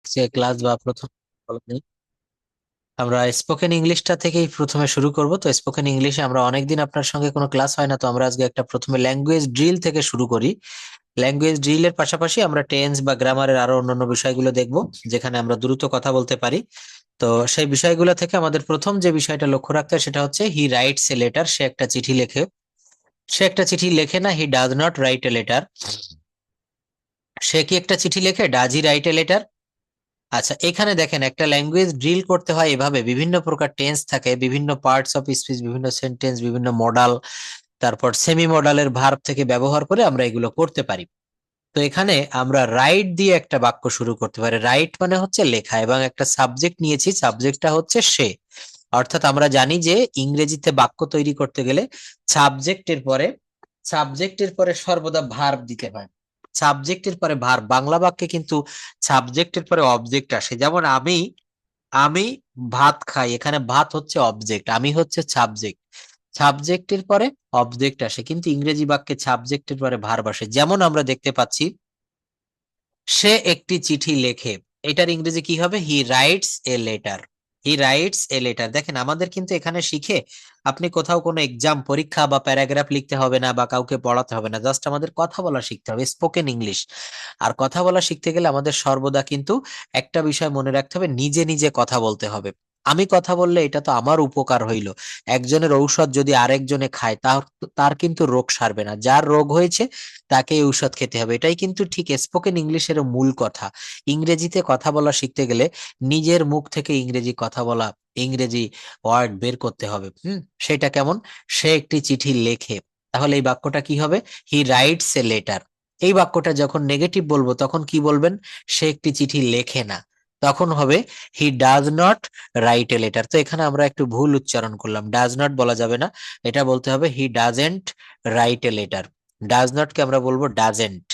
যে ক্লাস বা প্রথম আমরা স্পোকেন ইংলিশটা থেকেই প্রথমে শুরু করব। তো স্পোকেন ইংলিশে আমরা অনেকদিন আপনার সঙ্গে কোনো ক্লাস হয় না, তো আমরা আজকে একটা প্রথমে ল্যাঙ্গুয়েজ ড্রিল থেকে শুরু করি। ল্যাঙ্গুয়েজ ড্রিলের পাশাপাশি আমরা টেন্স বা গ্রামারের আরো অন্যান্য বিষয়গুলো দেখব, যেখানে আমরা দ্রুত কথা বলতে পারি। তো সেই বিষয়গুলো থেকে আমাদের প্রথম যে বিষয়টা লক্ষ্য রাখতে হয় সেটা হচ্ছে হি রাইটস এ লেটার। সে একটা চিঠি লেখে। সে একটা চিঠি লেখে না, he does not write a letter. সে কি একটা চিঠি লেখে? Does he write a letter? আচ্ছা, এখানে দেখেন একটা ল্যাঙ্গুয়েজ ড্রিল করতে হয় এভাবে, বিভিন্ন প্রকার টেন্স থাকে, বিভিন্ন পার্টস অফ স্পিচ, বিভিন্ন সেন্টেন্স, বিভিন্ন মডাল, তারপর সেমি মডালের ভার্ব থেকে ব্যবহার করে আমরা এগুলো করতে পারি। তো এখানে আমরা রাইট দিয়ে একটা বাক্য শুরু করতে পারি। রাইট মানে হচ্ছে লেখা, এবং একটা সাবজেক্ট নিয়েছি, সাবজেক্টটা হচ্ছে সে। অর্থাৎ আমরা জানি যে ইংরেজিতে বাক্য তৈরি করতে গেলে সাবজেক্টের পরে সাবজেক্টের পরে সর্বদা ভার্ব দিতে হয়। সাবজেক্টের পরে ভার্ব। বাংলা বাক্যে কিন্তু সাবজেক্টের পরে অবজেক্ট আসে। যেমন আমি আমি ভাত খাই, এখানে ভাত হচ্ছে অবজেক্ট, আমি হচ্ছে সাবজেক্ট। সাবজেক্টের পরে অবজেক্ট আসে, কিন্তু ইংরেজি বাক্যে সাবজেক্টের পরে ভার্ব আসে। যেমন আমরা দেখতে পাচ্ছি, সে একটি চিঠি লেখে। এটার ইংরেজি কি হবে? He writes a letter. He writes a letter. দেখেন আমাদের কিন্তু এখানে শিখে আপনি কোথাও কোনো এক্সাম, পরীক্ষা বা প্যারাগ্রাফ লিখতে হবে না, বা কাউকে পড়াতে হবে না। জাস্ট আমাদের কথা বলা শিখতে হবে, স্পোকেন ইংলিশ। আর কথা বলা শিখতে গেলে আমাদের সর্বদা কিন্তু একটা বিষয় মনে রাখতে হবে, নিজে নিজে কথা বলতে হবে। আমি কথা বললে এটা তো আমার উপকার হইলো। একজনের ঔষধ যদি আরেকজনে খায়, তার তার কিন্তু রোগ সারবে না। যার রোগ হয়েছে তাকে এই ঔষধ খেতে হবে। এটাই কিন্তু ঠিক স্পোকেন ইংলিশের মূল কথা। ইংরেজিতে কথা বলা শিখতে গেলে নিজের মুখ থেকে ইংরেজি কথা বলা, ইংরেজি ওয়ার্ড বের করতে হবে। সেটা কেমন? সে একটি চিঠি লেখে। তাহলে এই বাক্যটা কি হবে? He writes a letter. এই বাক্যটা যখন নেগেটিভ বলবো তখন কি বলবেন? সে একটি চিঠি লেখে না। তখন হবে হি does not write a letter. তো এখানে আমরা একটু ভুল উচ্চারণ করলাম, ডাজ নট বলা যাবে না, এটা বলতে হবে he doesn't write a letter. Does not কে আমরা বলবো ডাজেন্ট।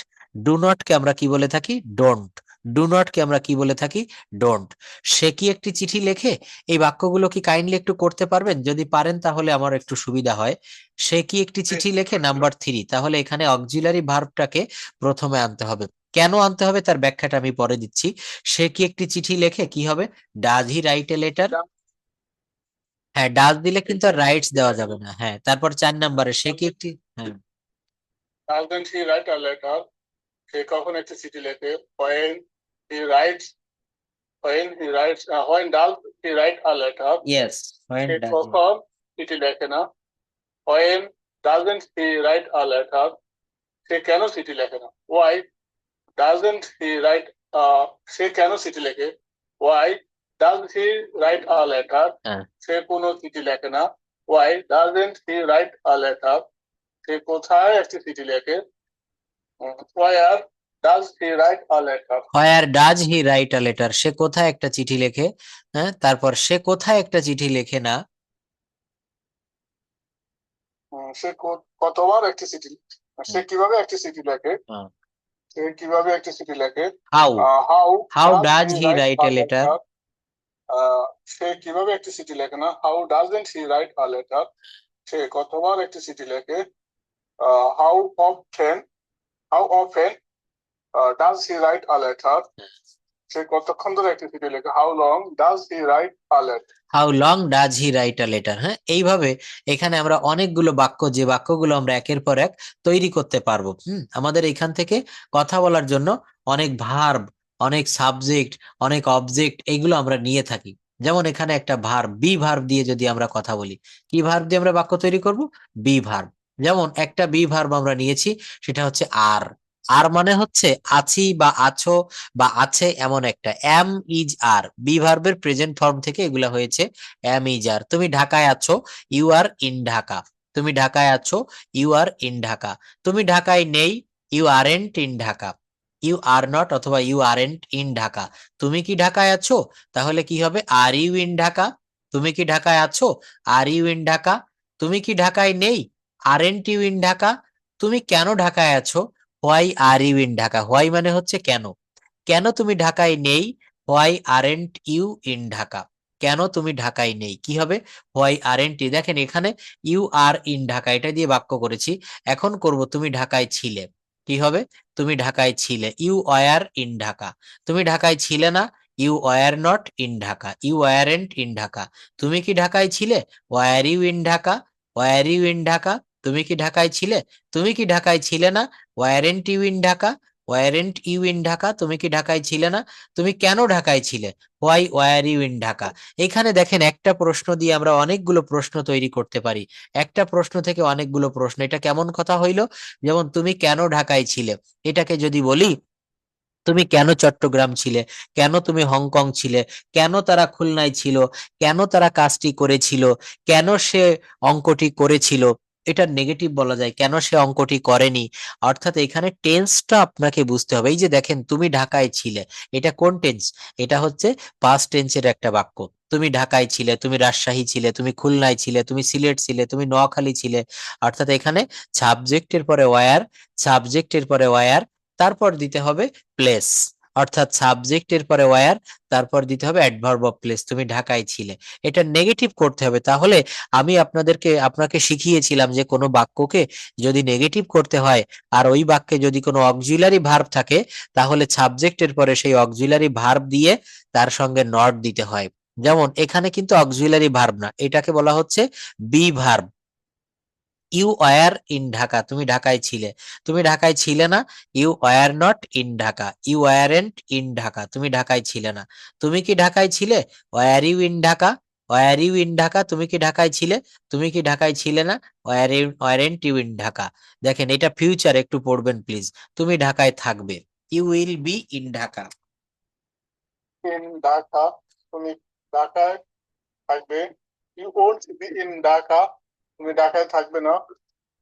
ডু নট কে আমরা কি বলে থাকি? ডোন্ট। ডু নট কে আমরা কি বলে থাকি? ডোন্ট। সে কি একটি চিঠি লেখে? এই বাক্যগুলো কি কাইন্ডলি একটু করতে পারবেন? যদি পারেন তাহলে আমার একটু সুবিধা হয়। সে কি একটি চিঠি লেখে, নাম্বার 3। তাহলে এখানে অক্সিলারি ভার্বটাকে প্রথমে আনতে হবে। কেন আনতে হবে তার ব্যাখ্যাটা আমি পরে দিচ্ছি। সে কি একটি চিঠি লেখে, কি হবে? Does he write a letter? হ্যাঁ, ডাজ দিলে কিন্তু আর রাইটস দেওয়া যাবে না। হ্যাঁ, তারপর 4 নম্বরে সে কি একটি, হ্যাঁ, Doesn't he write a letter? সে কখন একটি চিঠি লেখে? When he writes, when does he write a letter? Yes, when say does he. কখন চিঠি লেখে না? When doesn't he write a letter? সে কেন চিঠি লেখে না? Why doesn't he write সে কেন চিঠি লেখে? Why does he write a letter? হ্যাঁ, সে কোনো চিঠি লেখে না। Why doesn't he write a letter? সে কোথায় একটি চিঠি লেখে? Where does he write a letter? Where does he write a letter? সে কোথায় একটা চিঠি লেখে। হ্যাঁ, তারপর সে কোথায় একটা চিঠি লেখে না। সে কতবার একটি চিঠি, সে কিভাবে একটি চিঠি লেখে? সে কিভাবে একটি চিঠি লেখে? How how how does does he he write write a a letter? Letter? সে কিভাবে একটি চিঠি লেখে না? How doesn't he write a letter? সে কতবার একটি চিঠি লেখে? How often how often does he write a letter? সে কতক্ষণ ধরে একটি চিঠি লেখে? How long does he write a letter? How long does he write a letter? হ্যাঁ, এইভাবে এখানে আমরা অনেকগুলো বাক্য, যে বাক্যগুলো আমরা একের পর এক তৈরি করতে পারবো। আমাদের এখান থেকে কথা বলার জন্য অনেক ভার্ব, অনেক সাবজেক্ট, অনেক অবজেক্ট, এইগুলো আমরা নিয়ে থাকি। যেমন এখানে একটা ভার্ব, বি ভার্ব দিয়ে যদি আমরা কথা বলি, কি ভার্ব দিয়ে আমরা বাক্য তৈরি করব? Be verb. যেমন একটা বি ভার্ব আমরা নিয়েছি, সেটা হচ্ছে আর। আর মানে হচ্ছে আছি বা আছো বা আছে, এমন একটা। এম ইজ আর, বি ভার্বের প্রেজেন্ট ফর্ম থেকে এগুলা হয়েছে এম ইজ আর। তুমি ঢাকায় আছো, ইউ আর ইন ঢাকা। তুমি ঢাকায় আছো, ইউ আর ইন ঢাকা। তুমি ঢাকায় নেই, you aren't in Dhaka. You are not অথবা ইউ আরেন্ট ইন ঢাকা। তুমি কি ঢাকায় আছো? তাহলে কি হবে? Are you in Dhaka? তুমি কি ঢাকায় আছো? Are you in Dhaka? তুমি কি ঢাকায় নেই? Aren't you in Dhaka? তুমি কেন ঢাকায় আছো? Why are you in Dhaka? Why মানে হচ্ছে কেন। কেন তুমি ঢাকায় নেই? Why aren't you in Dhaka? কেন তুমি ঢাকায় নেই, কি হবে? Why aren't you. দেখেন এখানে ইউ আর ইন ঢাকা এটা দিয়ে বাক্য করেছি। এখন করব তুমি ঢাকায় ছিলে। কি হবে? তুমি ঢাকায় ছিলে, ইউ ওয়ার ইন ঢাকা। তুমি ঢাকায় ছিলে না, you were not in Dhaka, you weren't in Dhaka. তুমি কি ঢাকায় ছিলে? Were you in Dhaka, were you in Dhaka. তুমি কি ঢাকায় ছিলে? তুমি কি ঢাকায় ছিলে না? Weren't you in Dhaka, weren't you in Dhaka. তুমি কি ঢাকায় ছিলে না? তুমি কেন ঢাকায় ছিলে? Why were you in Dhaka. এখানে দেখেন একটা প্রশ্ন দিয়ে আমরা অনেকগুলো প্রশ্ন তৈরি করতে পারি। একটা প্রশ্ন থেকে অনেকগুলো প্রশ্ন, এটা কেমন কথা হইলো? যেমন তুমি কেন ঢাকায় ছিলে, এটাকে যদি বলি তুমি কেন চট্টগ্রাম ছিলে, কেন তুমি হংকং ছিলে, কেন তারা খুলনায় ছিল, কেন তারা কাজটি করেছিল, কেন সে অঙ্কটি করেছিল, এটা নেগেটিভ বলা যায়, কেন সে অঙ্কটি করেনি। অর্থাৎ এখানে টেন্সটা আপনাকে বুঝতে হবে। এই যে দেখেন তুমি ঢাকায় ছিলে, এটা কোন টেন্স? এটা হচ্ছে পাস্ট টেন্সের একটা বাক্য। তুমি ঢাকায় ছিলে, তুমি রাজশাহী ছিলে, তুমি খুলনায় ছিলে, তুমি সিলেট ছিলে, তুমি নোয়াখালী ছিলে। অর্থাৎ এখানে সাবজেক্টের পরে ওয়ার, সাবজেক্টের পরে ওয়ার, তারপর দিতে হবে প্লেস। অর্থাৎ সাবজেক্টের পরে ওয়্যার, তারপর দিতে হবে অ্যাডভার্ব অফ প্লেস। তুমি ঢাকায় ছিলে, এটা নেগেটিভ করতে হবে। তাহলে আমি আপনাকে শিখিয়েছিলাম যে কোনো বাক্যকে যদি নেগেটিভ করতে হয় আর ওই বাক্যে যদি কোনো অক্সিলারি ভার্ব থাকে, তাহলে সাবজেক্টের পরে সেই অক্সিলারি ভার্ব দিয়ে তার সঙ্গে নট দিতে হয়। যেমন এখানে কিন্তু অক্সিলারি ভার্ব না, এটাকে বলা হচ্ছে be verb. You were in Dhaka, তুমি ঢাকায় ছিলে। তুমি ঢাকায় ছিলে না, you were not in Dhaka, you weren't in Dhaka. তুমি ঢাকায় ছিলে না। তুমি কি ঢাকায় ছিলে? Were you in Dhaka, were you in Dhaka. তুমি কি ঢাকায় ছিলে? তুমি কি ঢাকায় ছিলে না? Weren't you in Dhaka. দেখেন এটা ফিউচার, একটু পড়বেন প্লিজ। তুমি ঢাকায় থাকবে, you will be in Dhaka. In Dhaka, তুমি ঢাকায় থাকবে। You won't be in Dhaka, তুমি ঢাকায় থাকবে না।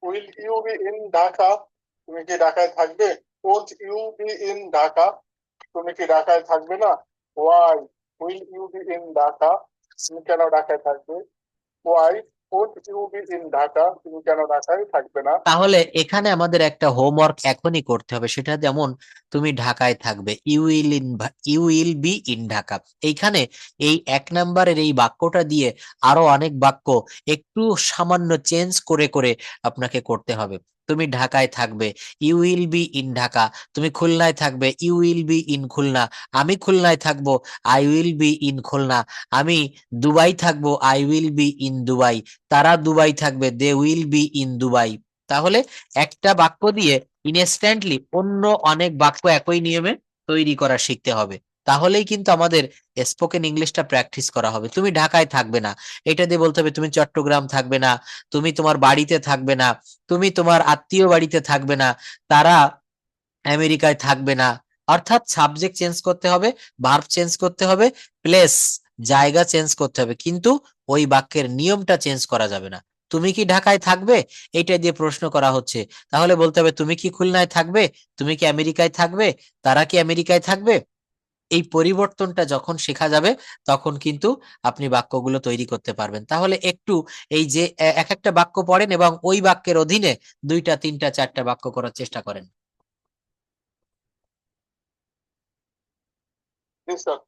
Will you be in Dhaka, তুমি কি ঢাকায় থাকবে? Won't you be in Dhaka, তুমি কি ঢাকায় থাকবে না। Why will you be in Dhaka, তুমি কেন ঢাকায় থাকবে? Why won't you be in Dhaka, তুমি কেন ঢাকায় থাকবে না। তাহলে এখানে আমাদের একটা হোমওয়ার্ক এখনই করতে হবে, সেটা যেমন তুমি ঢাকায় থাকবে, you will be in Dhaka. এইখানে এই 1 নম্বরের এই বাক্যটা দিয়ে আরো অনেক বাক্য একটু সামান্য চেঞ্জ করে করে আপনাকে করতে হবে। তুমি ঢাকায় থাকবে, you will be in Dhaka. তুমি খুলনায় থাকবে, you will be in Khulna. আমি খুলনায় থাকবো, I will be in Khulna. আমি দুবাই থাকবো, I will be in Dubai. তারা দুবাই থাকবে, they will be in Dubai. তাহলে একটা বাক্য দিয়ে ইনস্ট্যান্টলি অন্য অনেক বাক্য একই নিয়মে তৈরি করা শিখতে হবে। তাহলেই কিন্তু আমাদের স্পোকেন ইংলিশটা প্র্যাকটিস করা হবে। তুমি ঢাকায় থাকবে না, এটা দিয়ে বলতে হবে তুমি চট্টগ্রাম থাকবে না, তুমি তোমার বাড়িতে থাকবে না, তুমি তোমার আত্মীয় বাড়িতে থাকবে না, তারা আমেরিকায় থাকবে না। অর্থাৎ সাবজেক্ট চেঞ্জ করতে হবে, ভার্ব চেঞ্জ করতে হবে, প্লেস জায়গা চেঞ্জ করতে হবে, কিন্তু ওই বাক্যের নিয়মটা চেঞ্জ করা যাবে না। তুমি কি ঢাকায় থাকবে, এইটা দিয়ে প্রশ্ন করা হচ্ছে, তাহলে বলতে হবে তুমি কি খুলনায় থাকবে, তুমি কি আমেরিকায় থাকবে, তারা কি আমেরিকায় থাকবে। এই পরিবর্তনটা যখন শেখা যাবে তখন কিন্তু আপনি বাক্যগুলো তৈরি করতে পারবেন। তাহলে একটু এই যে এক একটা বাক্য পড়েন এবং ওই বাক্যের অধীনে 2টা 3টা 4টা বাক্য করার চেষ্টা করেন। Yes, sir.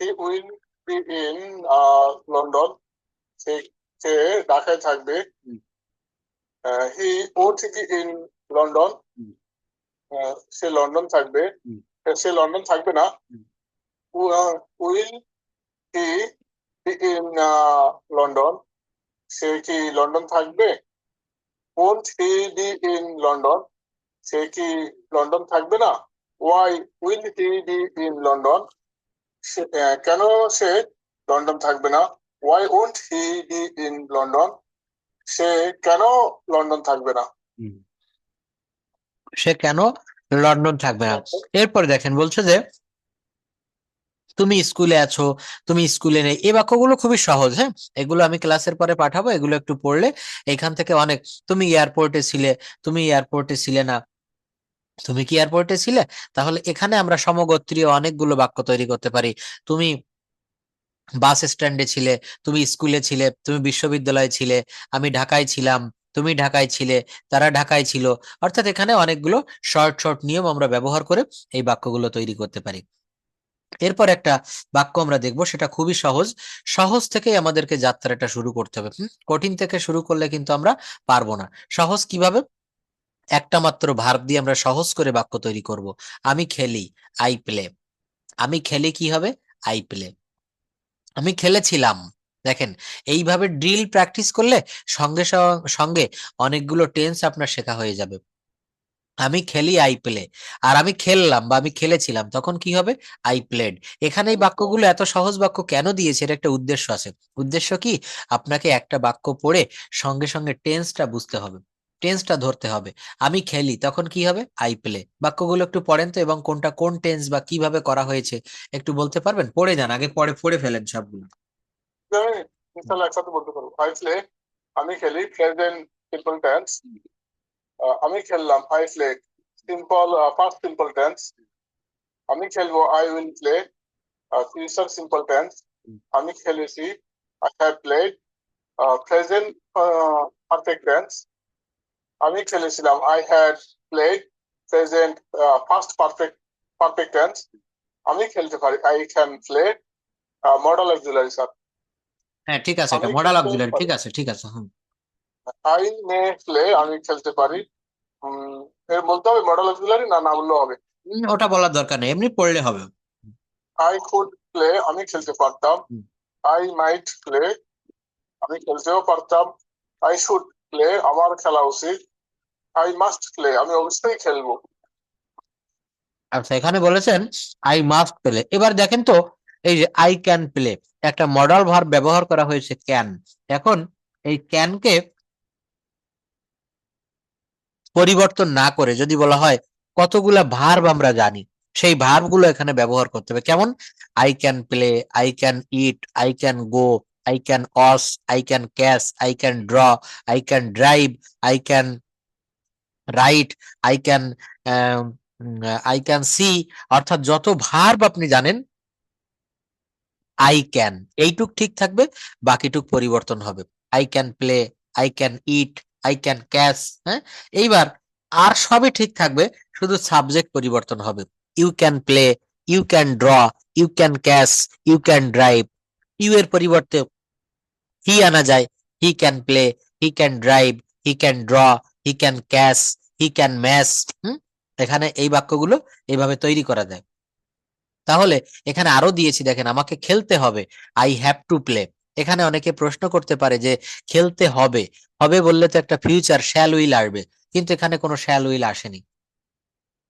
He will be in London, সে সে ঢাকায় থাকবে। Hmm. He won't be in London, hmm. সে লন্ডন থাকবে। হুম। সে লন্ডন থাকবে না। Hmm. Will he be in London, সে কি লন্ডন থাকবে। won't he be in London, সে কি লন্ডন থাকবে না। Why will he be in London, কেন সে লন্ডন থাকবে না। Why won't he be in London, সে কেন লন্ডন থাকবে না। হুম। সে কেন লন্ডন থাকবে না। এরপরে দেখেন বলছে যে তুমি স্কুলে আছো, তুমি স্কুলে নেই। এই বাক্যগুলো খুবই সহজ, হ্যাঁ, এগুলো আমি ক্লাসের পরে পাঠাবো, এগুলো একটু পড়লে এখান থেকে অনেক। তুমি এয়ারপোর্টে ছিলে, তুমি এয়ারপোর্টে ছিলে না, তুমি কি এয়ারপোর্টে ছিলে। তাহলে এখানে আমরা সমগোত্রীয় অনেকগুলো বাক্য তৈরি করতে পারি। তুমি বাস স্ট্যান্ডে ছিলে, তুমি স্কুলে ছিলে, তুমি বিশ্ববিদ্যালয়ে ছিলে, আমি ঢাকায় ছিলাম, তুমি ঢাকায় ছিলে, তারা ঢাকায় ছিল। অর্থাৎ এখানে অনেকগুলো শর্ট শর্ট নিয়ম আমরা ব্যবহার করে এই বাক্যগুলো তৈরি করতে পারি। এরপর একটা বাক্য আমরা দেখবো, সেটা খুবই সহজ। সহজ থেকেই আমাদেরকে যাত্রাটা শুরু করতে হবে। কঠিন থেকে শুরু করলে কিন্তু আমরা পারবো না। সহজ কিভাবে? একটা মাত্র ভার্ব দিয়ে আমরা সহজ করে বাক্য তৈরি করব। আমি খেলি, আই প্লে। আমি খেলি কি হবে? I play. আমি খেলেছিলাম। দেখেন, এইভাবে ড্রিল প্র্যাকটিস করলে সঙ্গে সঙ্গে অনেকগুলো টেন্স আপনার শেখা হয়ে যাবে। আমি খেলি, আই প্লে। আর আমি খেললাম বা আমি খেলেছিলাম, তখন কি হবে? I played. এখানে এই বাক্যগুলো এত সহজ বাক্য কেন দিয়েছে? এর একটা উদ্দেশ্য আছে। উদ্দেশ্য কি? আপনাকে একটা বাক্য পড়ে সঙ্গে সঙ্গে টেন্সটা বুঝতে হবে, টেন্সটা ধরতে হবে। আমি খেলি, তখন কি হবে? I play. বাক্যগুলো একটু পড়েন তো, এবং কোনটা কোন টেন্স বা কিভাবে করা হয়েছে একটু বলতে পারবেন? পড়ে যান, আগে পড়ে ফেলেন সবগুলো। আমি ইনশাল্লাহ একসাথে বলতে পারবো। আই প্লে, আমি খেলি, প্রেজেন্ট সিম্পল টেন্স। আমি খেললাম, I play, simple past simple tense. আমি খেলবো, I will play, future simple tense. আমি খেলেছি, I have played, present perfect tense. আমি খেলেছিলাম, I had played, present first perfect tense. আমি খেলতে পারি, I can play, modal auxiliary sir. হ্যাঁ, ঠিক আছে, এটা আমি মডাল খেলতে অক্সিলারি। পারি, ঠিক আছে, ঠিক আছে। হুম। আই মে প্লে, আমি খেলতে পারি। এর বলতে হবে মডেল অক্সিলারি, না না বললেও হবে? ওটা বলার দরকার নেই, এমনি পড়লে হবে। আই কুড প্লে, আমি খেলতে পারতাম। হুম। আই মাইট প্লে, আমি খেলতেও পারতাম। আই শুড প্লে, আমার খেলা উচিত। আই মাস্ট প্লে, আমি অবশ্যই খেলবো। আচ্ছা, এখানে বলেছেন আই মাস্ট প্লে। এবার দেখেন তো, এই যে আই ক্যান প্লে, একটা মডাল ভার্ব ব্যবহার করা হয়েছে ক্যান। এখন এই ক্যানকে পরিবর্তন না করে যদি বলা হয় কতগুলা ভার্ব আমরা জানি, সেই ভার্ব গুলো এখানে ব্যবহার করতে হবে। কেমন? I can play, I can it, I can go, I can wash, I can catch, I can draw, I can drive, I can write, I can I can see. অর্থাৎ যত ভার্ব আপনি জানেন, আই ক্যান এইটুক ঠিক থাকবে, বাকিটুক পরিবর্তন হবে। I can play, I can it, I can catch. হ্যাঁ, এইবার আর সবই ঠিক থাকবে, শুধু সাবজেক্ট পরিবর্তন হবে। You can play, you can draw, you can catch, you can drive. You এর পরিবর্তে হি আনা যায়। He can play, he can drive, he can draw, he can catch, he can match. এখানে এই বাক্যগুলো এইভাবে তৈরি করা যায়। তাহলে এখানে আরো দিয়েছি, দেখেন, আমাকে খেলতে হবে, আই হ্যাভ টু প্লে। এখানে অনেকে প্রশ্ন করতে পারে যে খেলতে হবে, হবে বললে তো একটা ফিউচার শ্যাল উইল আসবে, কিন্তু এখানে কোনো শ্যাল উইল আসেনি।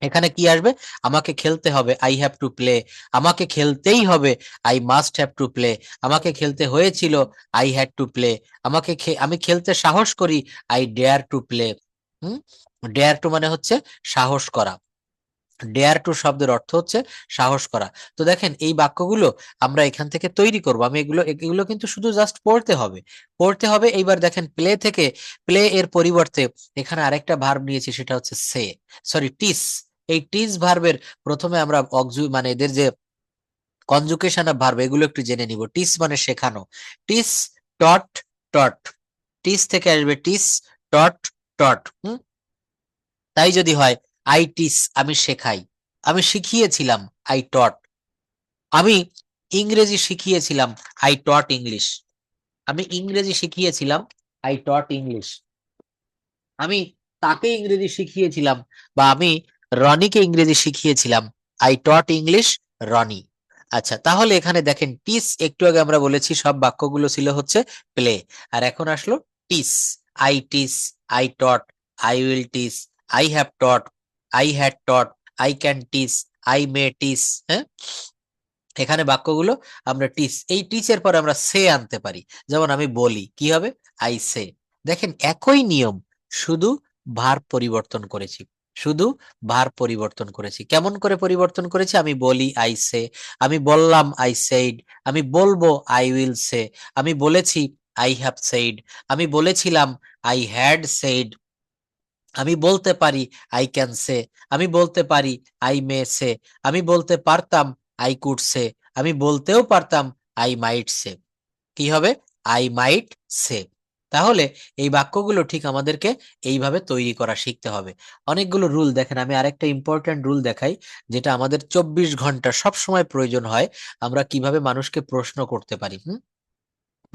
এখানে কি আসবে? আমাকে খেলতে হবে, আই হ্যাভ টু প্লে। আমাকে খেলতেই হবে, I must have to play. আমাকে খেলতে হয়েছিল, আই হ্যাড টু প্লে। আমি খেলতে সাহস করি, আই ডেয়ার টু প্লে। হুম, ডেয়ার টু মানে হচ্ছে সাহস করা। ডেয়ার টু শব্দের অর্থ হচ্ছে সাহস করা। তো দেখেন, এই বাক্যগুলো আমরা এখান থেকে তৈরি করব। আমি এগুলো এগুলো কিন্তু শুধু জাস্ট পড়তে হবে, পড়তে হবে। এইবার দেখেন, প্লে থেকে প্লে এর পরিবর্তে এখানে আরেকটা ভার্ব নিয়েছি, সেটা হচ্ছে সে, সরি টিস। এই টিস ভার্বের প্রথমে আমরা মানে এদের যে কনজুকেশন অফ ভার্ব, এগুলো একটু জেনে নিব। টিস মানে শেখানো। টিস, টট, টট। টিস থেকে আসবে টিস, টট, টট। তাই যদি হয়, আই টিস, আমি শেখাই, আমি শিখিয়েছিলাম, আই টট। আমি ইংরেজি শিখিয়েছিলাম, আই টট ইংলিশ। আমি ইংরেজি শিখিয়েছিলাম, আই টট ইংলিশ। আমি তাকে ইংরেজি শিখিয়েছিলাম, বা আমি রনিকে ইংরেজি শিখিয়েছিলাম, আই টট ইংলিশ রনি। আচ্ছা, তাহলে এখানে দেখেন, টিস একটু আগে আমরা বলেছি সব বাক্যগুলো ছিল হচ্ছে প্লে, আর এখন আসলো teach. I teach, I taught, I will teach, I have taught, I had taught, I can teach, I may teach. হ্যাঁ, এখানে বাক্যগুলো আমরা টিস, এই টিচের পরে আমরা সে আনতে পারি। যেমন আমি বলি, কি হবে? I say. দেখেন, একই নিয়ম, শুধু ভার পরিবর্তন করেছি, শুধু ভার পরিবর্তন করেছি। কেমন করে পরিবর্তন করেছি? আমি বলি, আই সে। আমি বললাম, আই সেইড। আমি বলবো, আই উইল সে। আমি বলেছি, আই হ্যাভ সেইড। আমি বলেছিলাম, আই হ্যাড সেইড। আমি বলতে পারি, আই ক্যান সে। আমি বলতে পারি, আই মে সে। আমি বলতে পারতাম, আই কুড সে। আমি বলতেও পারতাম, আই মাইট সে। কি হবে? আই মাইট সে। তাহলে এই বাক্যগুলো ঠিক আমাদেরকে এইভাবে তৈরি করা শিখতে হবে। অনেকগুলো রুল দেখেন, আমি আরেকটা ইম্পর্টেন্ট রুল দেখাই, যেটা আমাদের 24 ঘন্টা সব সময় প্রয়োজন হয়। আমরা কিভাবে মানুষকে প্রশ্ন করতে পারি।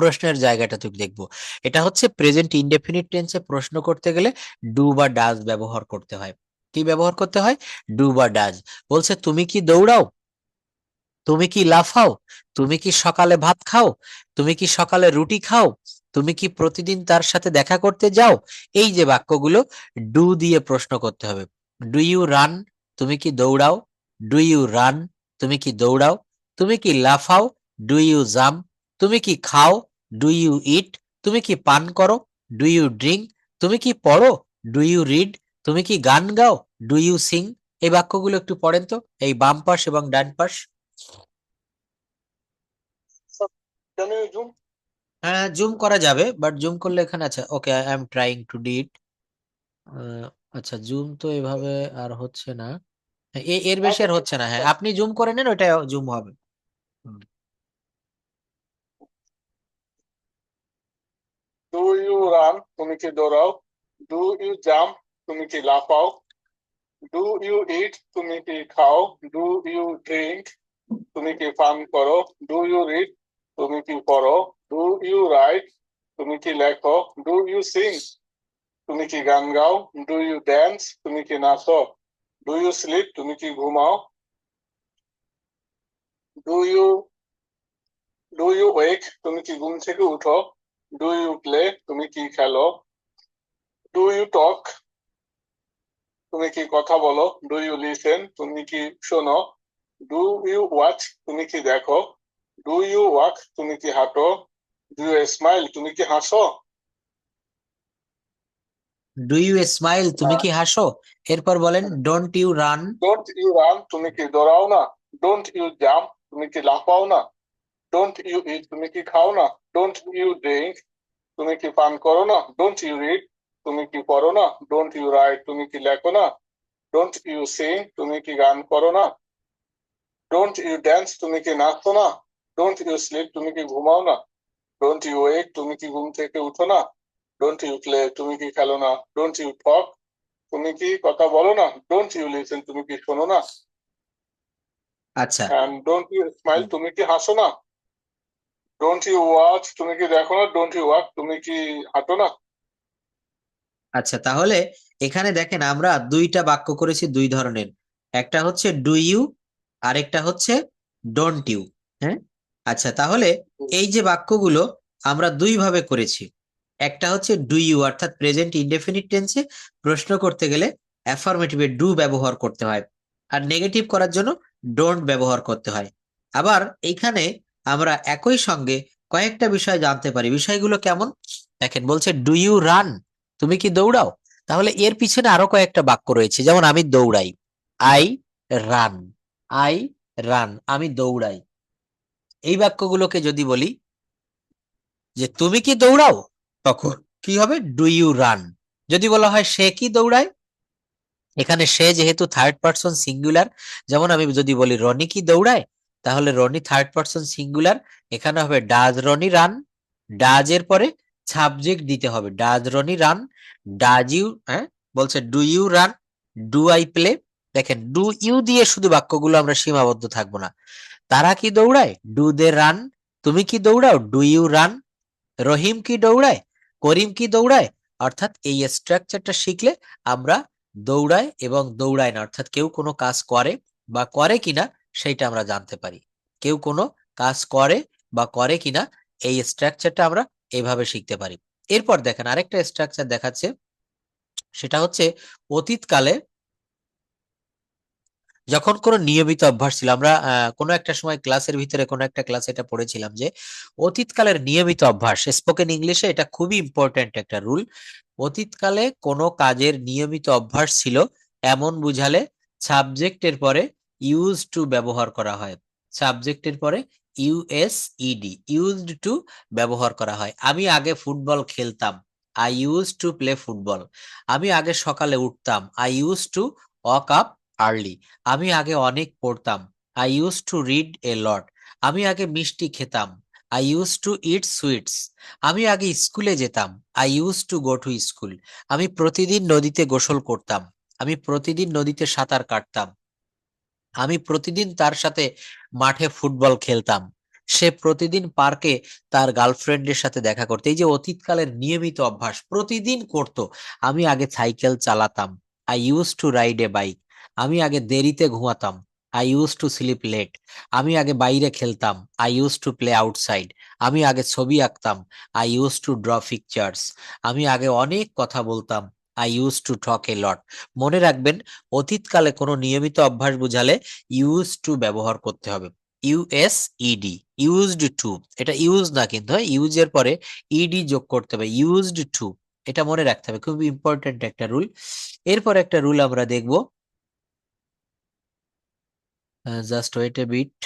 প্রশ্নের জায়গাটা তুই দেখবো। এটা হচ্ছে প্রেজেন্ট ইনডেফিনিট টেন্সে প্রশ্ন করতে গেলে ডু বা ডাজ ব্যবহার করতে হয়। কি ব্যবহার করতে হয়? ডু বা ডাজ। বলছে তুমি কি দৌড়াও, তুমি কি লাফাও, তুমি কি সকালে ভাত খাও, তুমি কি সকালে রুটি খাও, তুমি কি প্রতিদিন তার সাথে দেখা করতে যাও। এই যে বাক্যগুলো ডু দিয়ে প্রশ্ন করতে হবে। ডু ইউ রান, তুমি কি দৌড়াও। ডু ইউ রান, তুমি কি দৌড়াও। তুমি কি লাফাও, ডু ইউ জাম্প। তুমি কি খাও, ডু ইউ ইট। তুমি কি পান করো, ডু ইউ ড্রিঙ্ক। তুমি কি পড়ো, ডু ইউ রিড। তুমি কি গান গাও, ডু ইউ সিং। এই বাক্যগুলো একটু পড়েন তো, এই বাম পাশ এবং ডান পাশ। Can you zoom? হ্যাঁ, জুম করা যাবে, বাট জুম করলে এখানে আছে। Okay, I am trying to do it. আচ্ছা, জুম তো এভাবে আর হচ্ছে না। হ্যাঁ, এর বেশি আর হচ্ছে না। হ্যাঁ, আপনি জুম করে নেন, ওটা জুম হবে। হুম। Do you run? তুমি কি দৌড়াও? Do you jump? তুমি কি লাফাও? Do you eat? তুমি কি খাও? Do you drink? তুমি কি পান করো? Do you read? তুমি কি পড়ো? Do you write? তুমি কি লেখো? Do you sing? তুমি কি গান গাও? Do you dance? তুমি কি নাচো? Do you sleep? তুমি কি ঘুমাও? Do you wake? তুমি কি ঘুম থেকে উঠো? Do you play? তুমি কি খেলো? Do you talk? তুমি কি কথা বলো? Do you listen? তুমি কি শোনো? Do you watch? তুমি কি দেখো? Do you walk? তুমি কি হাঁটো? Do you smile? তুমি কি হাসো? ডু ইউ স্মাইল, তুমি কি হাসো। এরপর বলেন don't you run. Don't you run? তুমি কি দৌড়াও না? Don't you jump? তুমি কি লাফাও না? Don't you eat? তুমি কি খাও না? Don't you drink? তুমি কি পান করো না? Don't you read? তুমি কি পড়ো না? Don't you write? তুমি কি লেখো না? Don't you sing? তুমি কি গান করো না? Don't you dance? তুমি কি নাচো না? Don't you sleep? তুমি কি ঘুমাও না? Don't you wake? তুমি কি ঘুম থেকে উঠো না? Don't you play? তুমি কি খেলো না? Don't you talk? তুমি কি কথা বলো না? Don't you listen? তুমি কি শোনো না? আচ্ছা। And don't you smile? তুমি কি হাসো না? Don't you watch? তুমি কি দেখো না? Don't you walk? তুমি কি হাঁটো না? আচ্ছা, তাহলে এখানে দেখেন আমরা দুইটা বাক্য করেছি দুই ধরনের। একটা হচ্ছে ডু ইউ, আরেকটা হচ্ছে ডোন্ট ইউ। হ্যাঁ, আচ্ছা, তাহলে এই যে বাক্যগুলো আমরা দুই ভাবে করেছি। একটা হচ্ছে ডু ইউ, অর্থাৎ প্রেজেন্ট ইনডেফিনিট টেন্সে প্রশ্ন করতে গেলে অ্যাফার্মেটিভে ডু ব্যবহার করতে হয়, আর নেগেটিভ করার জন্য ডোন্ট ব্যবহার করতে হয়। আবার এইখানে আমরা একই সঙ্গে কয়েকটা বিষয় জানতে পারি। বিষয়গুলো কেমন দেখেন, বলছে ডু ইউ রান, তুমি কি দৌড়াও। তাহলে এর পিছনে আরো কয়েকটা বাক্য রয়েছে, যেমন আমি দৌড়াই, আই রান। আই রান, আমি দৌড়াই। এই বাক্যগুলোকে যদি বলি যে তুমি কি দৌড়াও, তখন কি হবে? Do you run. যদি বলা হয় সে কি দৌড়ায়, এখানে সে যেহেতু থার্ড পারসন সিঙ্গুলার, যেমন আমি যদি বলি রনি কি দৌড়ায়, তাহলে রনি থার্ড পারসন সিঙ্গুলার, এখানে হবে ডাজ রনি রান। ডাজ এর পরে সাবজেক্ট দিতে হবে, does Roni run. Does you, হ্যাঁ, বলছে do you run, do I play. দেখেন, ডু ইউ দিয়ে শুধু বাক্যগুলো আমরা সীমাবদ্ধ থাকবো না। তারা কি দৌড়ায়, ডু দে রান। তুমি কি দৌড়াও, ডু ইউ রান। রহিম কি দৌড়ায়, করিম কি দৌড়ায়। অর্থাৎ এই স্ট্রাকচারটা শিখলে আমরা দৌড়ায় এবং দৌড়ায় না, অর্থাৎ কেউ কোনো কাজ করে বা করে কিনা সেইটা আমরা জানতে পারি। কেউ কোনো কাজ করে বা করে কিনা, এই স্ট্রাকচারটা আমরা এইভাবে শিখতে পারি। এরপর দেখেন আরেকটা স্ট্রাকচার দেখাচ্ছে, সেটা হচ্ছে অতীতকালে যখন কোনো নিয়মিত অভ্যাস ছিল। আমরা কোনো একটা সময় ক্লাসের ভিতরে কোনো একটা ক্লাসে এটা পড়েছিলাম যে অতীতকালের নিয়মিত অভ্যাস, স্পোকেন ইংলিশে এটা খুবই ইম্পর্ট্যান্ট একটা রুল। অতীতকালে কোনো কাজের নিয়মিত অভ্যাস ছিল এমন বুঝালে সাবজেক্টের পরে ইউজ টু ব্যবহার করা হয়। সাবজেক্টের পরে ইউএসইডি, ইউজড টু ব্যবহার করা হয়। আমি আগে ফুটবল খেলতাম, I use to play football. আমি আগে সকালে উঠতাম, I use to walk up early. আমি আগে অনেক পড়তাম, I use to read a lot. আমি আগে মিষ্টি খেতাম, I use to eat sweets. আমি আগে স্কুলে যেতাম, I use to go to school. আমি প্রতিদিন নদীতে গোসল করতাম, আমি প্রতিদিন নদীতে সাঁতার কাটতাম। আমি প্রতিদিন তার সাথে মাঠে ফুটবল খেলতাম। সে প্রতিদিন পার্কে তার গার্লফ্রেন্ডের সাথে দেখা করতে, এই যে অতীতকালের নিয়মিত অভ্যাস প্রতিদিন করত। আমি আগে সাইকেল চালাতাম, I use to ride a bike. আমি আগে দেরিতে ঘুমাতাম, I use to sleep late. আমি আগে বাইরে খেলতাম, I use to play outside. আমি আগে ছবি আঁকতাম, I use to draw pictures. আমি আগে অনেক কথা বলতাম, I use to talk a lot. মনে রাখবেন, অতীতকালে কোনো নিয়মিত অভ্যাস বোঝালে ইউজ টু ব্যবহার করতে হবে। ইউএসইডি, ইউজড টু। এটা ইউজ না কিন্তু, হ্যাঁ, ইউজ এর পরে ইডি যোগ করতে হবে, ইউজড টু। এটা মনে রাখতে হবে, খুব ইম্পর্টেন্ট একটা রুল। এরপর একটা রুল আমরা দেখব, জাস্ট ওয়েট এ বিট।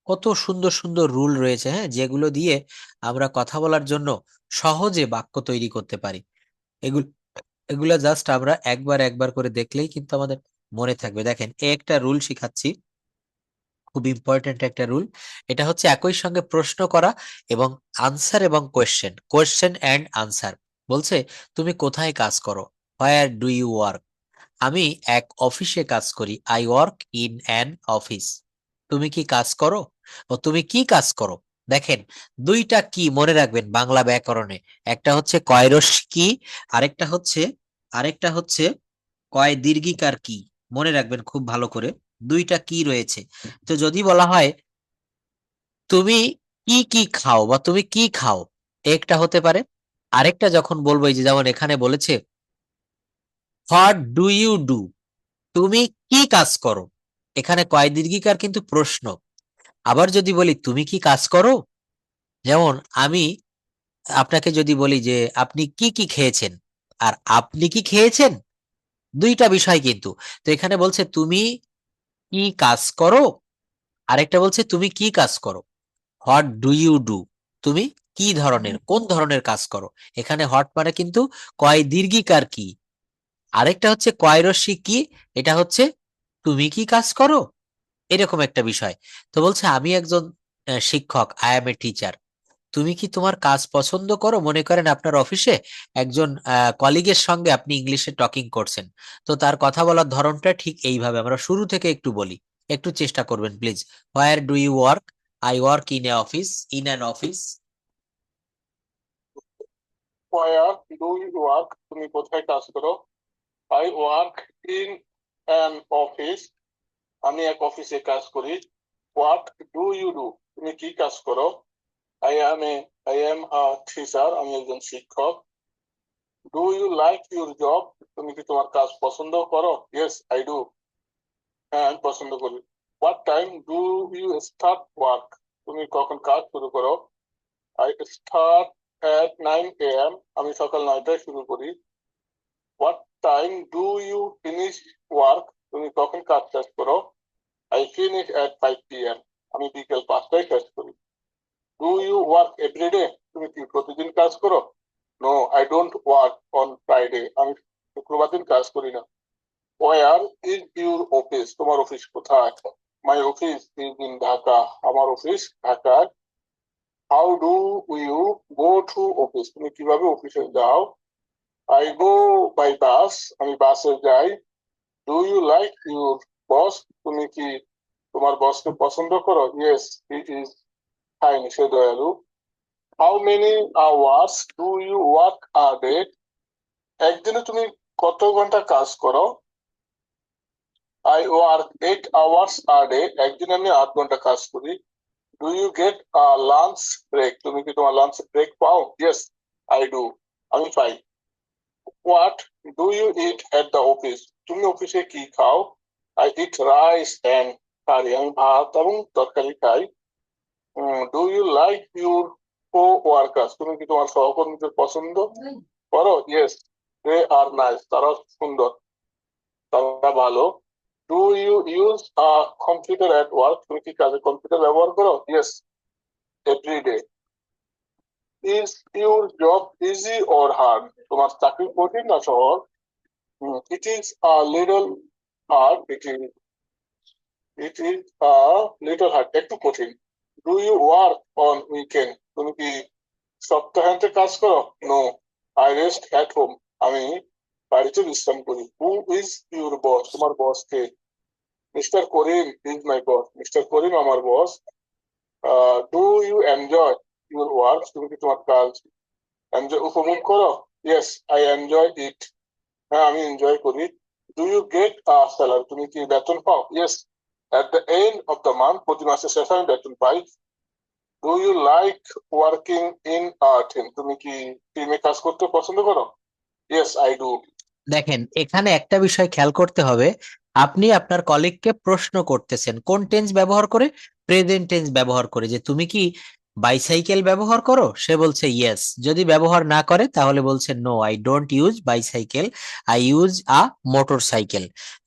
কত সুন্দর সুন্দর রুল রয়েছে, হ্যাঁ, যেগুলো দিয়ে আমরা কথা বলার জন্য সহজে বাক্য তৈরি করতে পারি। এগুলো এগুলা জাস্ট আমরা একবার একবার করে দেখলেই কিন্তু আমাদের মনে থাকবে। দেখেন, একটা রুল শিখাচ্ছি, খুব ইম্পর্টেন্ট একটা রুল। এটা হচ্ছে একই সঙ্গে প্রশ্ন করা এবং আনসার এবং কোয়েশ্চেন, কোয়েশ্চেন এন্ড আনসার। বলছে, তুমি কোথায় কাজ করো? Where do you work? আমি এক অফিসে কাজ করি, I work in an office. তুমি কি কাজ করো? ও তুমি কি কাজ করো? দেখেন, দুইটা কি মনে রাখবেন বাংলা ব্যাকরণে, একটা হচ্ছে কয়রস কি, আরেকটা হচ্ছে আরেকটা হচ্ছে কয় দীর্ঘিকার কি। মনে রাখবেন খুব ভালো করে, দুইটা কি রয়েছে। তো যদি বলা হয় তুমি কি কি খাও বা তুমি কি খাও, একটা হতে পারে। আরেকটা যখন বলবো, এই যে যেমন এখানে বলেছে হোয়াট ডু ইউ ডু, তুমি কি কাজ করো, এখানে কয় দীর্ঘিকার কিন্তু প্রশ্ন। আবার যদি বলি তুমি কি কাজ করো, যেমন আমি আপনাকে যদি বলি যে আপনি কি কি খেয়েছেন, আর আপনি কি খেয়েছেন, দুইটা বিষয় কিন্তু। তো এখানে বলছে তুমি কি কাজ করো, আরেকটা বলছে তুমি কি কাজ করো। হোয়াট ডু ইউ ডু, তুমি কি ধরনের, কোন ধরনের কাজ করো। এখানে হট মানে কিন্তু কয় দীর্ঘিকার কি, আরেকটা হচ্ছে কয় রস্যি কি, এটা হচ্ছে তুমি কি কাজ করো, এরকম একটা বিষয়। তো বলছে আমি একজন শিক্ষক, আই এম এ টিচার। তুমি কি তোমার কাজ পছন্দ করো? মনে করেন আপনার অফিসে একজন কলিগের সঙ্গে আপনি ইংলিশে টকিং করছেন, তো তার কথা বলার ধরনটা ঠিক এইভাবে আমরা শুরু থেকে একটু বলি, একটু চেষ্টা করবেন please. Where do you work? I work in a office, in an office. Where do you work? তুমি কোথায় কাজ করো? I work in an office. আমি এক অফিসে কাজ করি। What do you do? তুমি কি কাজ করো? I am a teacher. আমি একজন শিক্ষক। Do you like your job? তুমি কি তোমার কাজ পছন্দ করো? Yes, I do. হ্যাঁ, আমি পছন্দ করি। What time do you start work? তুমি কখন কাজ শুরু করো? I start at 9 a.m. আমি সকাল 9টায় শুরু করি। What time do you finish work? তুমি কখন কাজ শেষ করো? I finish at 5 p.m. আমি বিকেল 5টায় শেষ করি। Do you work every day? তুমি কি প্রতিদিন কাজ করো? No, I don't work on Friday. আমি শুক্রবার দিন কাজ করি না। Where is your office? তোমার অফিস কোথায়? My office is in Dhaka. আমার অফিস ঢাকায়। How do you go to office? তুমি কিভাবে অফিসে যাও? I go by bus. আমি বাসে যাই। Do you like your boss? তুমি কি তোমার বসকে পছন্দ করো? Yes, he is fine. সে দয়ালু। How many hours do you work a day? একদিনে তুমি কত ঘন্টা কাজ করো? I work 8 hours a day. একদিনে আমি 8 ঘন্টা কাজ করি। Do you get a lunch break? তুমি কি তোমার লাঞ্চ ব্রেক পাও? Yes, I do. আমি পাই। What do you eat at the office? তুমি অফিসে কি খাও? I eat rice and curry. আমি ভাত এবং তরকারি খাই। Do you like your co-workers? তুমি কি তোমার সহকর্মীদের পছন্দ করো? Yes, they are nice. তারা সুন্দর, তারা ভালো। Do you use a computer at work? তুমি কি কাজে কম্পিউটার ব্যবহার করো? Yes, every day. Is your job easy or hard? তোমার চাকরি কঠিন না সহজ? It is a little hard. It is a little hard. একটু কঠিন। Do you work on weekend? তুমি কি সপ্তাহান্তে কাজ করো? No, I rest at home. আমি বাড়িতে বিশ্রাম করি। Who is your boss? তোমার বস কে? Mister Karim is my boss. Mister Karim আমার boss. Do you enjoy your work, তুমি কি তোমার কাজ এনজয় উপভোগ করো? ইয়েস আই এনজয় ইট, হ্যাঁ আমি এনজয় করি। ডু ইউ গেট স্যালারি, তুমি কি বেতন পাও? Yes at the end of the month, প্রতি মাসের শেষে আমি বেতন পাই। Do you like working in team, তুমি কি টিমে কাজ করতে পছন্দ করো? Yes I do. দেখেন এখানে একটা বিষয় খেয়াল করতে হবে, আপনি আপনার কলিগকে প্রশ্ন করতেছেন কোন টেন্স ব্যবহার করে, প্রেজেন্ট টেন্স ব্যবহার করে, যে তুমি কি বাইসাইকেল ব্যবহার করো, সে বলছে ইয়েস। যদি ব্যবহার না করে তাহলে বলছে no I don't use bicycle, I use a motorcycle.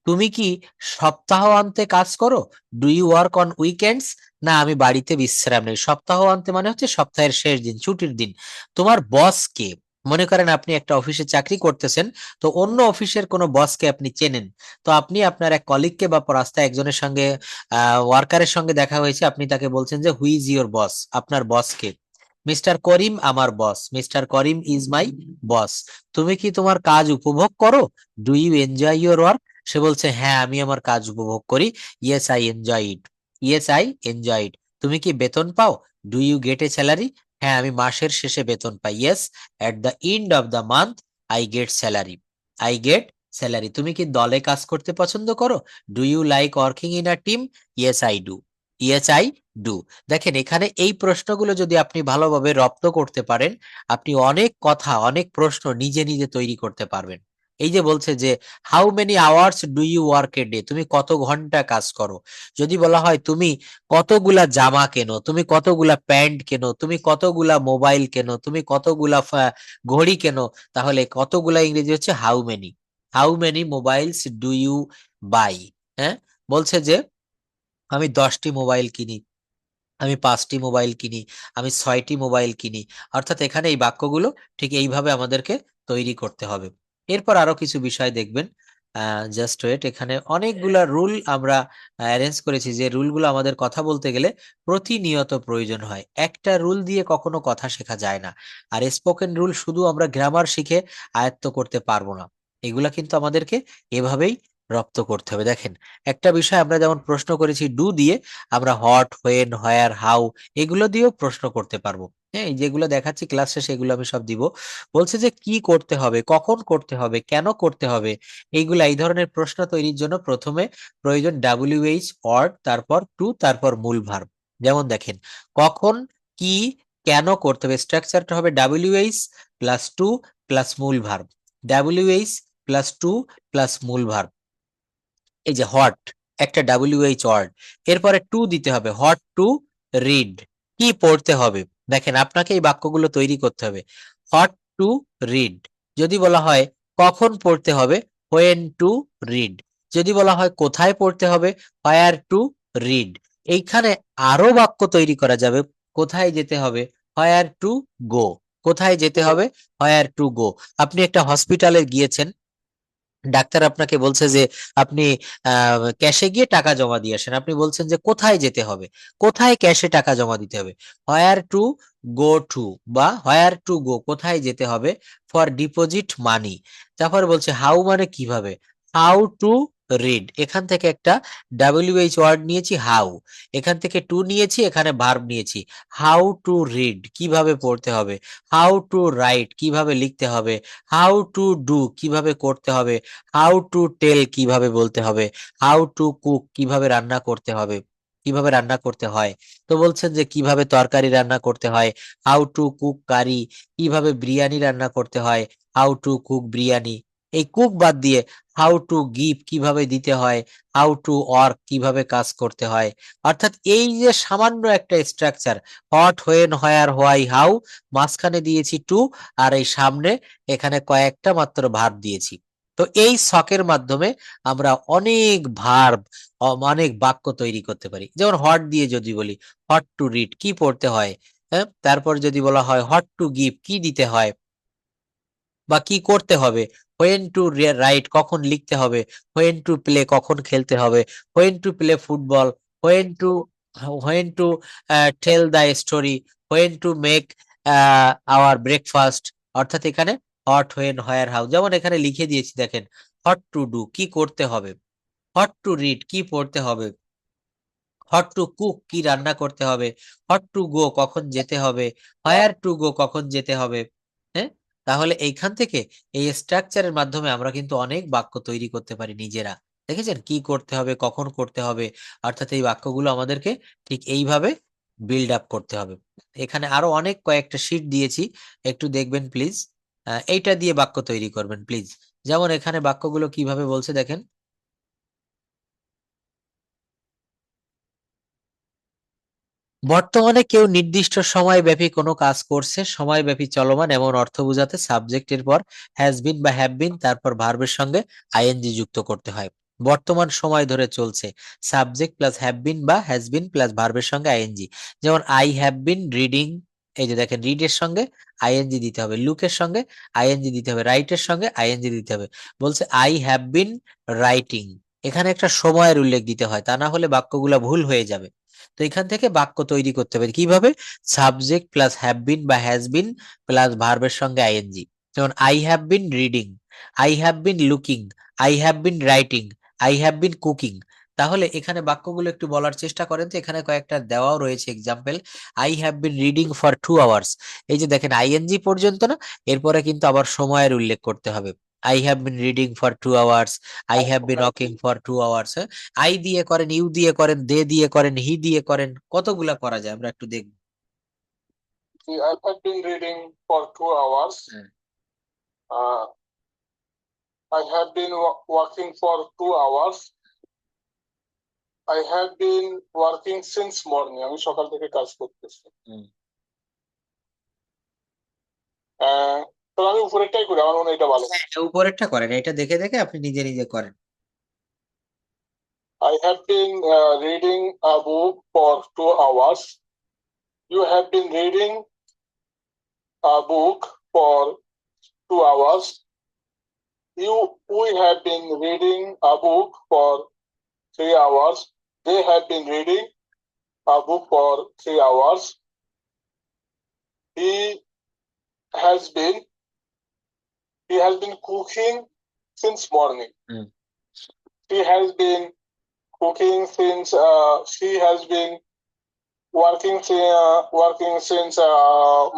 তুমি কি সপ্তাহান্তে কাজ করো, do you work on weekends, না আমি বাড়িতে বিশ্রাম নেই। সপ্তাহান্তে মানে হচ্ছে সপ্তাহের শেষ দিন, ছুটির দিন। তোমার বস কে, মনে করেন আপনি একটা অফিসে চাকরি করতেছেন, তো অন্য অফিসের কোনো বসকে আপনি চেনেন, তো আপনি আপনার এক কলিগকে বা রাস্তায় একজনের সঙ্গে ওয়ার্কারের সঙ্গে দেখা হয়েছে, আপনি তাকে বলছেন যে হুই ইজ ইউর বস, আপনার বসকে। মিস্টার করিম আমার বস, মিস্টার করিম ইজ মাই বস। তুমি কি তোমার কাজ উপভোগ করো, do you enjoy your work, সে বলছে হ্যাঁ আমি আমার কাজ উপভোগ করি, yes I enjoy it, yes I enjoy it. তুমি কি বেতন পাও, do you get a salary, হ্যাঁ আমি মাসের শেষে বেতন পাই, yes at the end of the month I get salary, I get salary. তুমি কি দলে কাজ করতে পছন্দ করো, do you like working in a team, yes I do, yes I do. দেখেন এখানে এই প্রশ্নগুলো যদি আপনি ভালোভাবে রপ্ত করতে পারেন, আপনি অনেক কথা অনেক প্রশ্ন নিজে নিজে তৈরি করতে পারবেন। এই যে বলছে যে how many hours do you work a day, তুমি কত ঘন্টা কাজ করো। যদি বলা হয় তুমি কতগুলা জামা কেনো, তুমি কতগুলা প্যান্ট কেনো, তুমি কতগুলা মোবাইল কেনো, তুমি কতগুলা ঘড়ি কেনো, তাহলে কতগুলা ইংরেজি হচ্ছে how many. How many mobiles do you buy, হ্যাঁ বলছে যে আমি 10টি মোবাইল কিনি, আমি 5টি মোবাইল কিনি, আমি 6টি মোবাইল কিনি। অর্থাৎ এখানে এই বাক্যগুলো ঠিক এইভাবে আমাদেরকে তৈরি করতে হবে। এরপর আরো কিছু বিষয় দেখবেন, জাস্ট ওয়েট, এখানে অনেকগুলা রুল আমরা অ্যারেঞ্জ করেছি, যে রুলগুলো আমাদের কথা বলতে গেলে প্রতিনিয়ত প্রয়োজন হয়। একটা রুল দিয়ে কখনো কথা শেখা যায় না। আর স্পোকেন রুল শুধু আমরা গ্রামার শিখে আয়ত্ত করতে পারবো না, এগুলা কিন্তু আমাদেরকে এভাবেই রপ্ত করতে হবে। দেখেন একটা বিষয় আমরা যেমন প্রশ্ন করেছি ডু দিয়ে, আমরা হট, হোয়েন, হোয়ার, হাউ এগুলো দিয়েও প্রশ্ন করতে পারবো। হ্যাঁ এই যেগুলো দেখাচ্ছি ক্লাস শেষে এগুলো আমি সব দিব। বলছে যে কি করতে হবে, কখন করতে হবে, কেন করতে হবে, এইগুলা এই ধরনের প্রশ্ন তৈরির জন্য প্রথমে প্রয়োজন ডাব্লিউএইচ অর্ড, তারপর টু, তারপর মূল ভার্ব। যেমন দেখেন কখন, কি, কেন করতে হবে, স্ট্রাকচারটা হবে ডাব্লিউএইচ প্লাস টু প্লাস মূল verb, WH plus to plus মূল ভার্ব। এই যে হট একটা ডাব্লিউএইচ ওয়ার্ড, এরপরে টু দিতে হবে, হট টু রিড, কি পড়তে হবে। দেখেন আপনাকে এই বাক্যগুলো তৈরি করতে হবে, হট টু রিড। যদি বলা হয় কখন পড়তে হবে, হোয়েন টু রিড। যদি বলা হয় কোথায় পড়তে হবে, হোয়ার টু রিড। এইখানে আরো বাক্য তৈরি করা যাবে, কোথায় যেতে হবে, হোয়ার টু গো, কোথায় যেতে হবে, হোয়ার টু গো। আপনি একটা হসপিটালে গিয়েছেন, ডাক্তার আপনাকে বলছে যে আপনি ক্যাশে গিয়ে টাকা জমা দিয়ে আসেন, আপনি বলছেন যে কোথায় যেতে হবে, কোথায় ক্যাশে টাকা জমা দিতে হবে, হোয়ার টু গো টু, বা হোয়ার টু গো কোথায় যেতে হবে, ফর ডিপোজিট মানি। তারপর বলছে হাউ মানে কিভাবে, হাউ টু রিড, এখান থেকে একটা ডাব্লিউএইচ ওয়ার্ড নিয়েছি হাউ, এখান থেকে টু নিয়েছি, এখানে ভার্ব নিয়েছি। হাউ টু রিড কিভাবে পড়তে হবে, হাউ টু রাইট কিভাবে লিখতে হবে, হাউ টু ডু কিভাবে করতে হবে, হাউ টু টেল কিভাবে বলতে হবে, হাউ টু কুক কিভাবে রান্না করতে হবে, কিভাবে রান্না করতে হয়। তো বলছেন যে কিভাবে তরকারি রান্না করতে হয়, হাউ টু কুক কারি, কিভাবে বিরিয়ানি রান্না করতে হয়, হাউ টু কুক বিরিয়ানি। এই কুক বাদ দিয়ে হাউ টু গিভ কিভাবে দিতে হয়, হাউ টু ওয়ার্ক কিভাবে কাজ করতে হয়। অর্থাৎ এই যে সামান্য একটা structure, hot, when, where, why, how, মাঝখানে দিয়েছি টু, আর এই সামনে এখানে কয়েকটা মাত্র ভার্ব দিয়েছি। তো এই ছকের মাধ্যমে আমরা অনেক ভার্ব, অনেক বাক্য তৈরি করতে পারি। যেমন হট দিয়ে যদি বলি, হট টু রিড কি পড়তে হয়, হ্যাঁ তারপর যদি বলা হয় হট টু গিভ কি দিতে হয় বা কি করতে হবে, হোয়েন টু রাইট কখন লিখতে হবে, হোয়েন টু প্লে কখন খেলতে হবে, when to play football, when to when to tell the story, when to make our breakfast. অর্থাৎ এখানে হট, হোয়েন, হোয়ার, হাউ, যেমন এখানে লিখে দিয়েছি দেখেন, হট টু ডু কি করতে হবে, হট টু রিড কি পড়তে হবে, হট টু কুক কি রান্না করতে হবে, হট টু গো কখন যেতে হবে, হোয়ার টু গো কখন যেতে হবে। হ্যাঁ, তাহলে এইখান থেকে এই স্ট্রাকচারের মাধ্যমে আমরা কিন্তু অনেক বাক্য তৈরি করতে পারি নিজেরা। দেখেছেন কি করতে হবে, কখন করতে হবে, অর্থাৎ এই বাক্যগুলো আমাদেরকে ঠিক এইভাবে বিল্ড আপ করতে হবে। এখানে আরো অনেক কয়েকটা শীট দিয়েছি, একটু দেখবেন প্লিজ। এইটা দিয়ে বাক্য তৈরি করবেন প্লিজ। যেমন এখানে বাক্যগুলো কিভাবে বলছে দেখেন। বর্তমানে কেউ নির্দিষ্ট সময়ব্যাপী কোনো কাজ করছে, সময়ব্যাপী চলমান এমন অর্থ বোঝাতে সাবজেক্টের পর হ্যাজ বিন বা হ্যাভ বিন তারপর ভার্বের সঙ্গে আইএনজি যুক্ত করতে হয়। বর্তমান সময় ধরে চলছে, সাবজেক্ট প্লাস হ্যাভ বিন বা হ্যাজ বিন প্লাস ভার্বের সঙ্গে আইএনজি। যেমন আই হ্যাভ বিন রিডিং, এই যে দেখেন রিড এর সঙ্গে আইএনজি দিতে হবে, লুকের সঙ্গে আইএনজি দিতে হবে, রাইট এর সঙ্গে আইএনজি দিতে হবে। বলছে আই হ্যাভ বিন রাইটিং, এখানে একটা সময়ের উল্লেখ দিতে হয়, তা না হলে বাক্যগুলো ভুল হয়ে যাবে। তো এখান থেকে বাক্য তৈরি করতে হবে কিভাবে, সাবজেক্ট প্লাস হ্যাভ বিন বা হ্যাজ বিন প্লাস ভার্বের সঙ্গে আইএনজি। যেমন I have been reading, I have been looking, I have been writing, I have been cooking. তাহলে এখানে বাক্যগুলো একটু বলার চেষ্টা করেন তো, এখানে কয়েকটা দেওয়াও রয়েছে example. I have been reading for 2 hours, এই যে দেখেন আইএনজি পর্যন্ত না, এরপরে কিন্তু আবার সময়ের উল্লেখ করতে হবে। I have been reading for 2 hours, I have been walking for 2 hours. I দিয়ে করেন, ইউ দিয়ে করেন, দে দিয়ে করেন, হি দিয়ে করেন, কতগুলা করা যায় আমরা একটু দেখব। I have been reading for 2 hours. Uh, I have been working for 2 hours. I have been working since morning. আমি সকাল থেকে কাজ করতেছি। তো আমি উপরেরটাই করি, আমার মনে হয় এটা ভালো। উপরেরটা করেন, এটা দেখে দেখে আপনি নিজে নিজে করেন। I have been reading a book for 2 hours. You have been reading a book for 2 hours. We have been reading a book for 3 hours. They have been reading a book for 3 hours. He has been cooking since morning. She has been cooking since she has been working since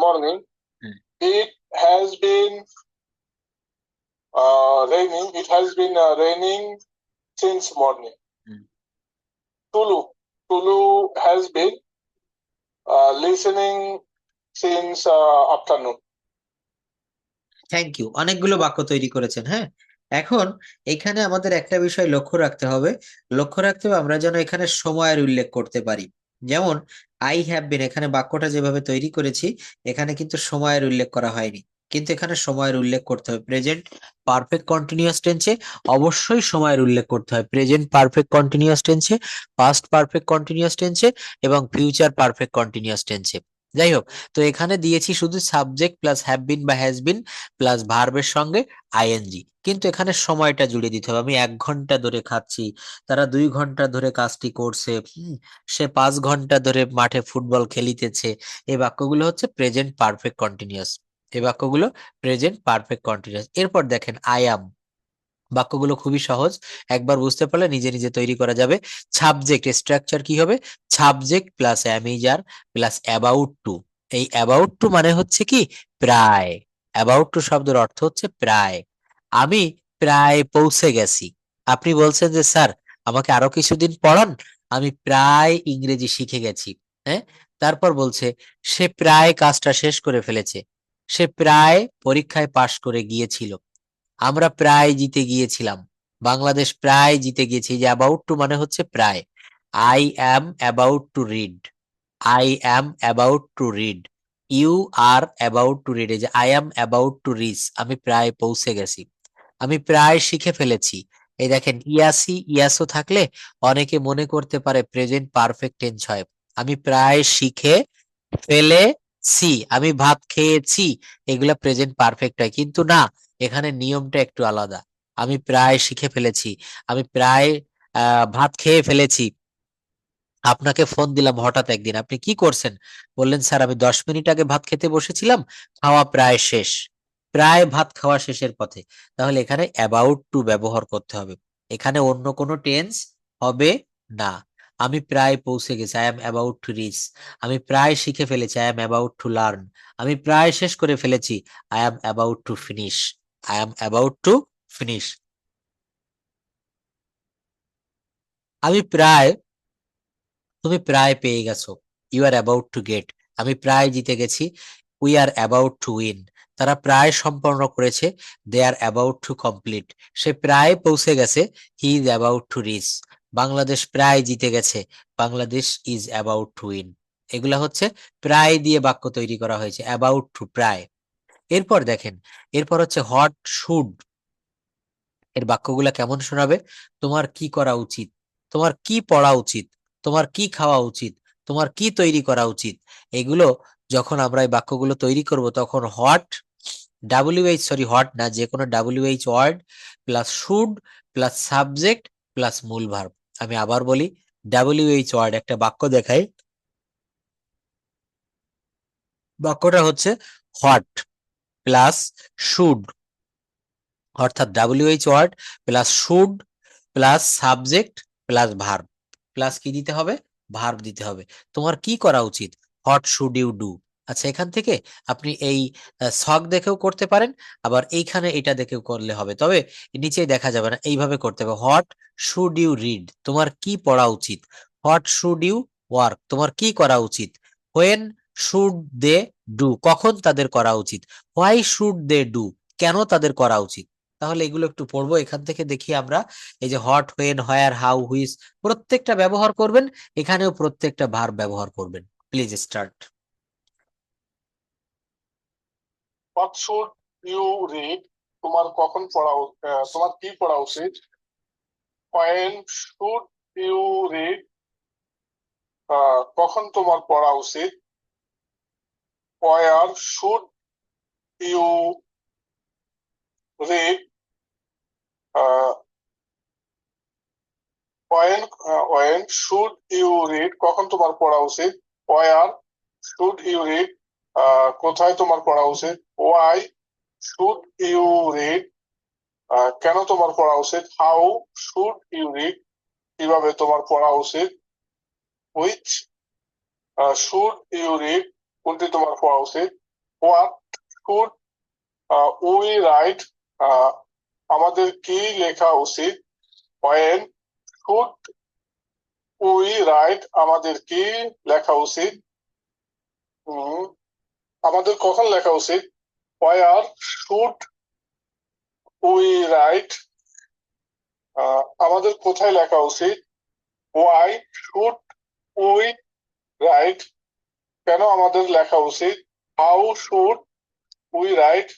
morning. It has been raining. It has been raining since morning. Tulu has been listening since afternoon. Thank you, অনেকগুলো বাক্য তৈরি করেছেন। হ্যাঁ, এখন এখানে আমাদের একটা বিষয় লক্ষ্য রাখতে হবে, আমরা যেন এখানে সময়ের উল্লেখ করতে পারি। যেমন আই হ্যাভ বিন, এখানে বাক্যটা যেভাবে তৈরি করেছি এখানে কিন্তু সময়ের উল্লেখ করা হয়নি, কিন্তু এখানে সময়ের উল্লেখ করতে হবে। প্রেজেন্ট পারফেক্ট কন্টিনিউয়াস টেন্সে অবশ্যই সময়ের উল্লেখ করতে হয়, প্রেজেন্ট পারফেক্ট কন্টিনিউয়াস টেন্সে, পাস্ট পারফেক্ট কন্টিনিউয়াস টেন্সে এবং ফিউচার পারফেক্ট কন্টিনিউয়াস টেন্সে। যাই হোক, তো এখানে দিয়েছি শুধু সাবজেক্ট প্লাস হ্যাভ বিন বা হ্যাজ বিন প্লাস ভার্বের সঙ্গে আইএনজি, কিন্তু এখানে সময়টা জুড়ে দিতে হবে। আমি 1 ঘন্টা ধরে খাচ্ছি, তারা 2 ঘন্টা ধরে কাজটি করছে, সে 5 ঘন্টা ধরে মাঠে ফুটবল খেলিতেছে। এই বাক্যগুলো হচ্ছে প্রেজেন্ট পারফেক্ট কন্টিনিউয়াস, এই বাক্যগুলো প্রেজেন্ট পারফেক্ট কন্টিনিউয়াস। এরপর দেখেন আই অ্যাম, বাক্যগুলো খুবই সহজ, একবার বুঝতে পারলে নিজে নিজে তৈরি করা যাবে। সাবজেক্ট স্ট্রাকচার কি হবে, subject plus am is are plus about to. এই অ্যাবাউট টু মানে হচ্ছে কি প্রায়, অ্যাবাউট টু শব্দের অর্থ হচ্ছে প্রায়। আমি প্রায় পৌঁছে গেছি। আপনি বলছেন যে স্যার আমাকে আরো কিছুদিন পড়ান, আমি প্রায় ইংরেজি শিখে গেছি। হ্যাঁ, তারপর বলছে সে প্রায় কাজটা শেষ করে ফেলেছে, সে প্রায় পরীক্ষায় পাশ করে গিয়েছিল, আমরা প্রায় জিতে গিয়েছিলাম, বাংলাদেশ প্রায় জিতে গিয়েছে। যে অ্যাবাউট টু মানে হচ্ছে প্রায়। I am about to read, I am about to read, you are about to read. এই যে I am about to reach, আমি প্রায় পৌঁছে গেছি, আমি প্রায় শিখে ফেলেছি। এই দেখেন ইয়াসি ইয়াসো থাকলে অনেকে মনে করতে পারে প্রেজেন্ট পারফেক্ট টেন্স হয়। আমি প্রায় শিখে ফেলেছি, আমি ভাত খেয়েছি, এগুলা প্রেজেন্ট পারফেক্ট হয়, কিন্তু না, এখানে নিয়মটা একটু আলাদা। আমি প্রায় শিখে ফেলেছি, আমি প্রায় ভাত খেয়ে ফেলেছি। আপনাকে ফোন দিলাম হঠাৎ একদিন, আপনি কি করছেন, বললেন স্যার আমি 10 মিনিট আগে ভাত খেতে বসেছিলাম, খাওয়া প্রায় শেষ, প্রায় ভাত খাওয়া শেষের পথে। তাহলে এখানে অ্যাবাউট টু ব্যবহার করতে হবে, এখানে অন্য কোনো টেন্স হবে না। আমি প্রায় পৌঁছে গেছি, I am about to reach. আমি প্রায় শিখে ফেলেছি, I am about to learn. আমি প্রায় শেষ করে ফেলেছি, I am about to finish. I am about to finish. আমি প্রায়, তুমি প্রায় পেয়ে গেছো, you are about to get. আমি প্রায় জিতে গেছি, we are about to win. তারা প্রায় সম্পন্ন করেছে, they are about to complete. সে প্রায় পৌঁছে গেছে, he is about to rich. Bangladesh প্রায় জিতে গেছে, Bangladesh is about to win. এগুলা হচ্ছে প্রায় দিয়ে বাক্য তৈরি করা হয়েছে, অ্যাবাউট টু, প্রায়। এরপর দেখেন, এরপর হচ্ছে হট শুড। এর বাক্যগুলা কেমন শোনাবে? তোমার কি করা উচিত, তোমার কি পড়া উচিত, তোমার কি খাওয়া উচিত, তোমার কি তৈরি করা উচিত। এগুলো যখন আমরা এই বাক্যগুলো তৈরি করব তখন হট, ডাব্লিউএইচ, সরি হট না, যে কোনো WH word plus should plus subject plus মূল ভার্ব। আমি আবার বলি, ডাব্লিউএইচ ওয়ার্ড একটা বাক্য দেখাই। বাক্যটা হচ্ছে হট প্লাস শুড, অর্থাৎ WH word plus should plus subject plus verb, plus কি দিতে হবে? ভার্ব দিতে হবে। তোমার কি করা উচিত, হোয়াট শুড ইউ ডু। আচ্ছা, এখান থেকে আপনি এই ছক দেখেও করতে পারেন, আবার এইখানে এটা দেখেও করলে হবে, তবে নিচে দেখা যাবে না, এইভাবে করতে হবে। হোয়াট শুড ইউ রিড, তোমার কি পড়া উচিত। হোয়াট শুড ইউ ওয়ার্ক, তোমার কি করা উচিত। হোয়েন শুড দে ডু, কখন তাদের করা উচিত। হোয়াই শুড দে ডু, কেন তাদের করা উচিত। তাহলে এগুলো একটু পড়বো, এখান থেকে দেখি আমরা। এই যে what, when, where, how, which, প্রত্যেকটা ব্যবহার করবেন, এখানেও প্রত্যেকটা ভার্ব ব্যবহার করবেন। Please start. What should you read, তোমার কখন পড়া তোমার কি পড়া উচিত। হোয়েন শুড ইউ রিড, কখন তোমার পড়া উচিত। Where should you read, when should you read, কখন তোমার পড়া উচিত। ওয়ার শুড ইউ রিড, কোথায় তোমার পড়া উচিত। ওয়াই শুড ইউ রিড, কেন তোমার পড়া উচিত। হাউ শুড ইউ রিড, কিভাবে তোমার পড়া উচিত। হুইচ শুড ইউ রিড, কোনটি তোমার পড়া উচিত। হোয়াট শুড উই রাইট, আমাদের কি লেখা উচিত। ওয়েন শুড উই রাইট, আমাদের কি লেখা উচিত। আমাদের কখন লেখা উচিত। হোয়ার শুড উই রাইট, আমাদের কোথায় লেখা উচিত। ওয়াই শুড উই রাইট, কেন আমাদের লেখা উচিত। হাউ শুড উই রাইট,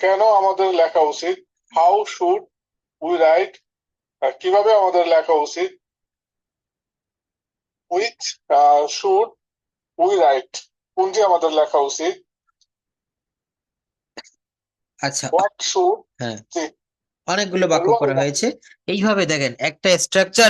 কেন আমাদের লেখা উচিত। হাউ শুড উই রাইট, কিভাবে আমাদের লেখা উচিত। উইচ শুড উই রাইট, কোনটি আমাদের লেখা উচিত। আচ্ছা, হোয়াট শুড, হ্যাঁ, অনেকগুলো বাক্য বলবো আমি করা হয়েছে। এইভাবে দেখেন, একটা স্ট্রাকচার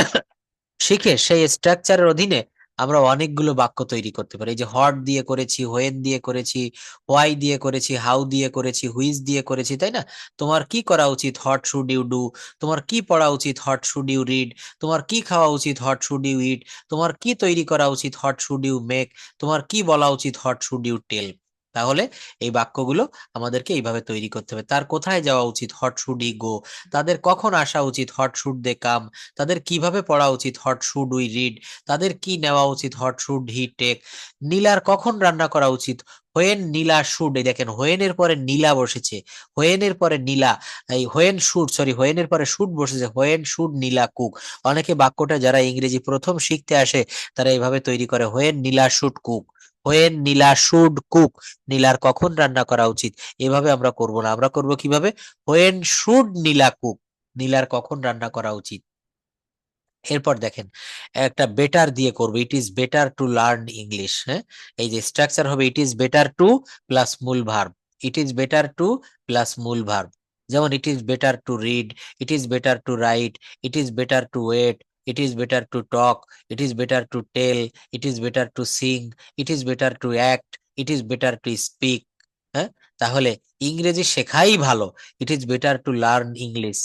শিখে সেই স্ট্রাকচারের অধীনে আমরা অনেকগুলো বাক্য তৈরি করতে পারি। এই যে হট দিয়ে করেছি, হোয়েন দিয়ে করেছি, হোয়াই দিয়ে করেছি, হাউ দিয়ে করেছি, হুইচ দিয়ে করেছি, তাই না? তোমার কি করা উচিত, হট শুড ইউ ডু। তোমার কি পড়া উচিত, হট শুড ইউ রিড। তোমার কি খাওয়া উচিত, হট শুড ইউ ইট। তোমার কি তৈরি করা উচিত, হট শুড ইউ মেক। তোমার কি বলা উচিত, হট শুড ইউ টেল। তাহলে এই বাক্যগুলো আমাদেরকে এইভাবে তৈরি করতে হবে। তার কোথায় যাওয়া উচিত, হট শুড ই গো। তাদের কখন আসা উচিত, হট শুড দে কাম। তাদের কিভাবে পড়া উচিত, হট শুড উই রিড। তাদের কি নেওয়া উচিত, হট শুড হি টেক। নীলার কখন রান্না করা উচিত, হোয়েন নীলা শুড। এই দেখেন, হোয়েন এর পরে নীলা বসেছে, হোয়েন এর পরে নীলা, এই হোয়েন শুড, সরি হোয়েন এর পরে শুড বসেছে, হোয়েন শুড নীলা কুক। অনেকে বাক্যটা যারা ইংরেজি প্রথম শিখতে আসে তারা এইভাবে তৈরি করে, when Nila should cook. When Nila should cook, নীলার কখন রান্না করা উচিত। এভাবে আমরা করব না, আমরা করব কিভাবে, হোয়েন শুড নীলা কুক, নীলার কখন রান্না করা উচিত। এরপর দেখেন, একটা বেটার দিয়ে করবো, it is better to learn English. হ্যাঁ, এই যে স্ট্রাকচার হবে, it is better to plus মূল verb. It is better to plus মূল ভার্ব। যেমন it is better to read, it is better to write, it is better to wait, it is better to talk, it is better to tell, it is better to sing, it is better to act, it is better to speak. হ্যাঁ, তাহলে ইংরেজি শেখাই ভালো, it is better to learn English.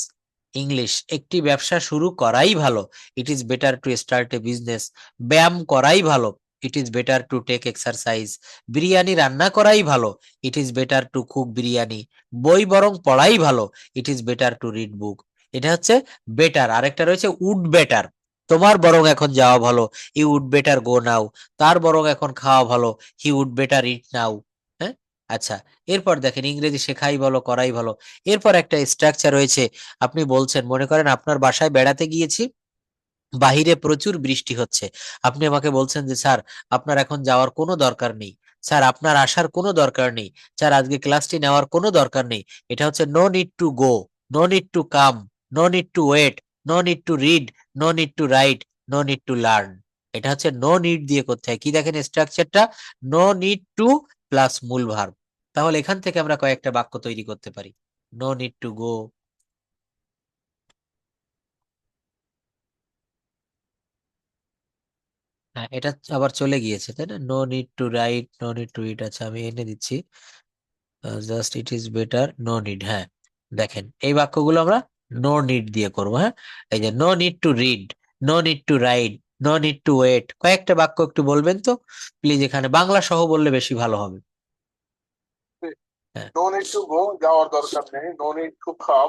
English, একটি ব্যবসা শুরু করাই ভালো, it is better to start a business. ব্যায়াম করাই ভালো, it is better to take exercise. Biryani রান্না করাই ভালো, it is better to cook biryani. বই বরং পড়াই ভালো, it is better to read book. এটা হচ্ছে বেটার। আরেকটা রয়েছে উড বেটার, তোমার বরং এখন যাওয়া ভালো, ইউ উড বেটার গো নাও। তার বরং এখন খাওয়া ভালো, হি উড বেটার ইট নাও। হ্যাঁ, আচ্ছা। এরপর দেখেন ইংরেজি শেখাই ভালো, করাই ভালো। এরপর একটা স্ট্রাকচার রয়েছে, আপনি বলছেন মনে করেন আপনার বাসায় বেড়াতে গিয়েছি, বাহিরে প্রচুর বৃষ্টি হচ্ছে, আপনি আমাকে বলছেন যে স্যার আপনার এখন যাওয়ার কোনো দরকার নেই, স্যার আপনার আসার কোনো দরকার নেই, স্যার আজকে ক্লাসটি নেওয়ার কোনো দরকার নেই। এটা হচ্ছে no need to go, no need to come, no need to wait, no need to read, no need to write, no need to learn. এটা হচ্ছে নো নিড দিয়ে করতে হয়। কি দেখেন স্ট্রাকচারটা, নো নিড টু প্লাস মূল ভার্ব। তাহলে এখান থেকে আমরা কয়েকটা বাক্য তৈরি করতে পারি। নো নিড টু গো, হ্যাঁ এটা আবার চলে গিয়েছে তাই না, no need to write, no need to eat. আচ্ছা আমি এনে দিচ্ছি, just it is better, no need. হ্যাঁ, দেখেন এই বাক্যগুলো আমরা নো নিড দিয়ে করবো। হ্যাঁ, এই যে no need to read, no need to write, no need to wait. কয়েকটা বাক্য একটু বলবেন তো প্লিজ, এখানে বাংলা সহ বললে বেশি ভালো হবে। হ্যাঁ, নো নিড টু গো, যাওয়ার দরকার নেই। নো নিড টু কাম,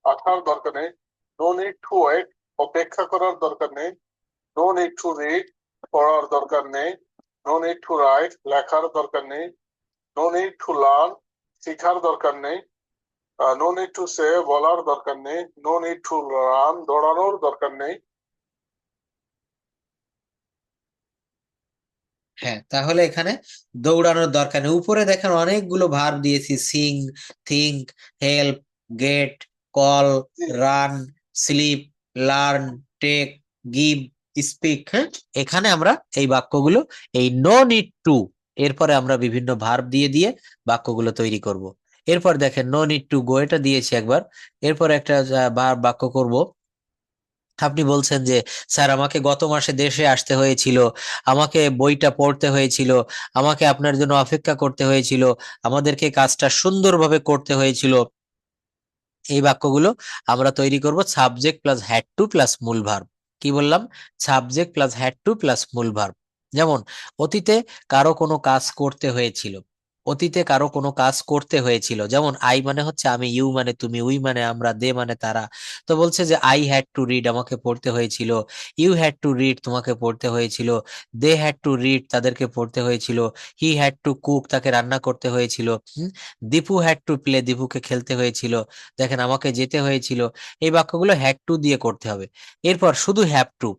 আসার দরকার নেই। নো নিড টু ওয়েট, অপেক্ষা করার দরকার নেই। নো নিড টু রিড, পড়ার দরকার নেই। নো নিড টু রাইট, লেখার দরকার নেই। নো নিড টু লার্ন, শিখার দরকার নেই। নো নিড টু সে, বলার দরকার নেই। নো নিড টু রান, দৌড়ানোর দরকার নেই। হ্যাঁ, তাহলে এখানে দৌড়ানোর দরকার নেই। উপরে দেখেন অনেকগুলো ভার্ব দিয়েছি, sing, think, help, get, call, জি, run, sleep, learn, take, give, speak. হ্যাঁ, এখানে আমরা এই বাক্যগুলো, এই নো নিড টু এরপরে আমরা বিভিন্ন ভার্ব দিয়ে দিয়ে বাক্যগুলো তৈরি করব। এরপর দেখেন নো নিড টু গো, এটা দিয়েছি একবার। এরপর একটা বাক্য করব। আপনি বলছেন যে স্যার আমাকে গত মাসে দেশে আসতে হয়েছিল, আমাকে বইটা পড়তে হয়েছিল, আমাকে আপনার জন্য অপেক্ষা করতে হয়েছিল, আমাদেরকে কাজটা সুন্দরভাবে করতে হয়েছিল। এই বাক্যগুলো আমরা তৈরি করব subject plus had to plus মূল ভার্ব। কি বললাম, subject plus had to plus মূল ভার্ব। যেমন অতীতে কারো কোনো কাজ করতে হয়েছিল, অতীতে কারো কোনো কাজ করতে হয়েছিল, যেমন আই মানে হচ্ছে আমি, ইউ মানে তুমি, উই মানে আমরা, দে মানে তারা। তো বলছে যে আই হ্যাড টু রিড, আমাকে পড়তে হয়েছিল। ইউ হ্যাড টু রিড, তোমাকে পড়তে হয়েছিল। দে হ্যাড টু রিড, তাদেরকে পড়তে হয়েছিল। হি হ্যাড টু কুক, তাকে রান্না করতে হয়েছিল। দীপু হ্যাড টু প্লে, দীপুকে খেলতে হয়েছিল। দেখেন আমাকে যেতে হয়েছিল। এই বাক্যগুলো হ্যাড টু দিয়ে করতে হবে। এরপর শুধু হ্যাভ টু,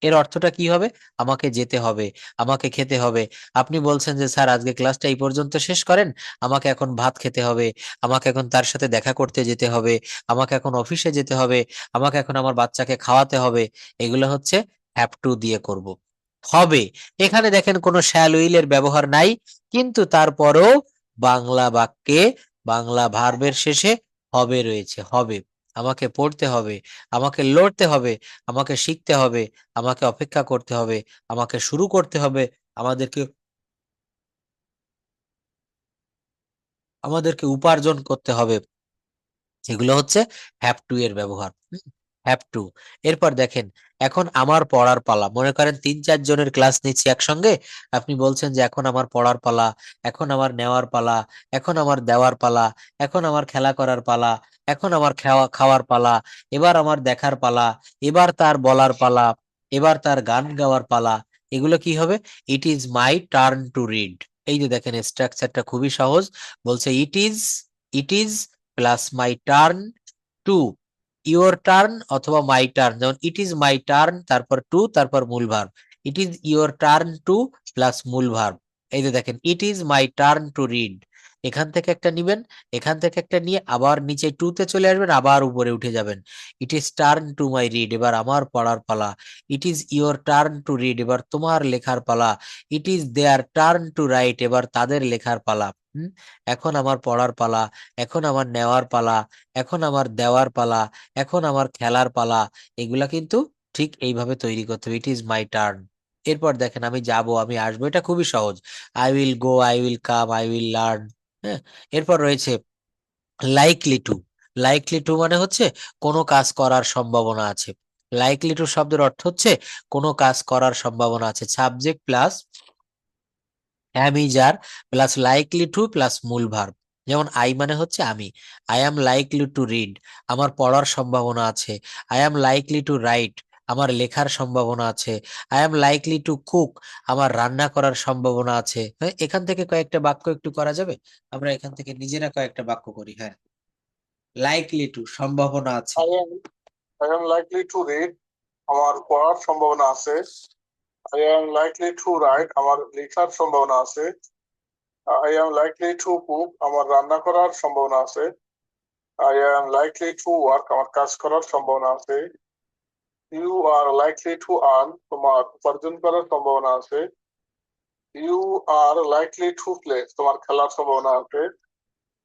এর অর্থটা কি হবে, আমাকে যেতে হবে, আমাকে খেতে হবে। আপনি বলছেন যে স্যার আজকে ক্লাসটা এই পর্যন্ত শেষ করেন, আমাকে এখন ভাত খেতে হবে, আমাকে এখন তার সাথে দেখা করতে যেতে হবে, আমাকে এখন অফিসে যেতে হবে, আমাকে এখন আমার বাচ্চাকে খাওয়াতে হবে। এগুলো হচ্ছে হ্যাভ টু দিয়ে করব। হবে, এখানে দেখেন কোনো শ্যাল উইল এর ব্যবহার নাই, কিন্তু তারপরেও বাংলা বাক্যে বাংলা ভার্বের শেষে হবে রয়েছে, হবে। আমাকে পড়তে হবে, আমাকে লড়তে হবে, আমাকে শিখতে হবে, আমাকে অপেক্ষা করতে হবে, আমাকে শুরু করতে হবে, আমাদেরকে আমাদেরকে উপার্জন করতে হবে। এগুলো হচ্ছে হ্যাভ টু এর ব্যবহার, হ্যাভ টু। এরপর দেখেন এখন আমার পড়ার পালা, মনে করেন 3-4 জনের ক্লাস নিচ্ছি একসঙ্গে, আপনি বলছেন যে এখন আমার পড়ার পালা, এখন আমার নেওয়ার পালা, এখন আমার দেওয়ার পালা, এখন আমার খেলা করার পালা, এখন আমার খাওয়ার পালা, এবার আমার দেখার পালা, এবার তার বলার পালা, এবার তার গান গাওয়ার পালা। এগুলো কি হবে, it is my turn to read. এই যে দেখেন স্ট্রাকচারটা খুবই সহজ, বলছে it is plus my turn to, your turn অথবা মাই টার্ন, যেমন ইট ইজ মাই টার্ন তারপর টু তারপর মূল verb, it is your turn two plus মূল ভার্ব। এই যে দেখেন it is my turn to read, এখান থেকে একটা নিবেন, এখান থেকে একটা নিয়ে আবার নিচে টু তে চলে আসবেন, আবার উপরে উঠে যাবেন। It is turn to my read, এবার আমার পড়ার পালা। It is your turn to read, এবার তোমার লেখার পালা। It is their turn to write, এবার তাদের লেখার পালা। হুম, এখন আমার পড়ার পালা, এখন আমার নেওয়ার পালা, এখন আমার দেওয়ার পালা, এখন আমার খেলার পালা। এগুলা কিন্তু ঠিক এইভাবে তৈরি করতে হবে, ইট ইজ মাই টার্ন। এরপর দেখেন আমি যাব, আমি আসবো, এটা খুবই সহজ, I will go, I will come, I will learn. হ্যাঁ, এরপর রয়েছে লাইকলি টু। লাইকলি টু মানে হচ্ছে কোনো কাজ করার সম্ভাবনা আছে। লাইকলি টু শব্দের অর্থ হচ্ছে কোনো কাজ করার সম্ভাবনা আছে। Subject plus am is are plus likely to plus মূল ভার্ব। যেমন আই মানে হচ্ছে আমি, I am likely to read, আমার পড়ার সম্ভাবনা আছে। I am likely to write, আমার লেখার সম্ভাবনা আছে। I am likely to cook, আমার রান্না করার সম্ভাবনা আছে। হ্যাঁ, এখান থেকে কয়েকটা বাক্য একটু করা যাবে? আমরা এখান থেকে নিজেরা কয়েকটা বাক্য করি। হ্যাঁ, লাইকলি টু সম্ভাবনা আছে। I am likely to read, আমার পড়ার সম্ভাবনা আছে। I am likely to write, আমার লেখার সম্ভাবনা আছে। I am likely to cook, আমার রান্না করার সম্ভাবনা আছে। I am likely to work, আমার কাজ করার সম্ভাবনা আছে। You are likely to earn, তোমার উপার্জন করার সম্ভাবনা আছে। You are likely to play, তোমার খেলার সম্ভাবনা আছে।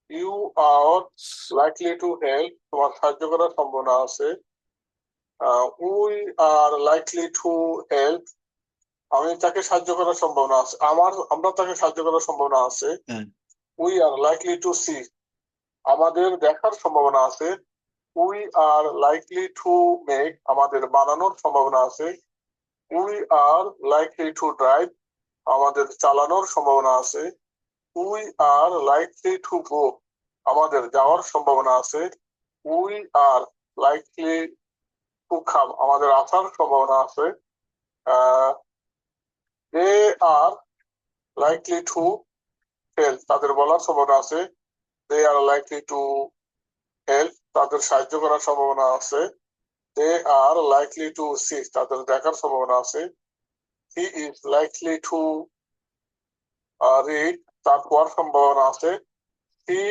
You are likely to help, তোমার সাহায্য করার সম্ভাবনা আছে। We are likely to help, আমি তাকে সাহায্য করার সম্ভাবনা আছে। আমরা তাকে সাহায্য করার সম্ভাবনা আছে। হ্যাঁ, We are likely to see, আমাদের দেখার সম্ভাবনা আছে। We are likely to make, আমাদের বানানোর সম্ভাবনা আছে। We are likely to drive, আমাদের চালানোর সম্ভাবনা আছে। We are likely to go, আমাদের যাওয়ার সম্ভাবনা আছে। We are likely to come, আমাদের আসার সম্ভাবনা আছে। They are likely to tell, তাদের বলার সম্ভাবনা আছে। They are likely to help, তাদের সাহায্য করার সম্ভাবনা আছে। They are likely to see, তাদের দেখার সম্ভাবনা আছে। He is likely to read, তার পড়ার সম্ভাবনা আছে। He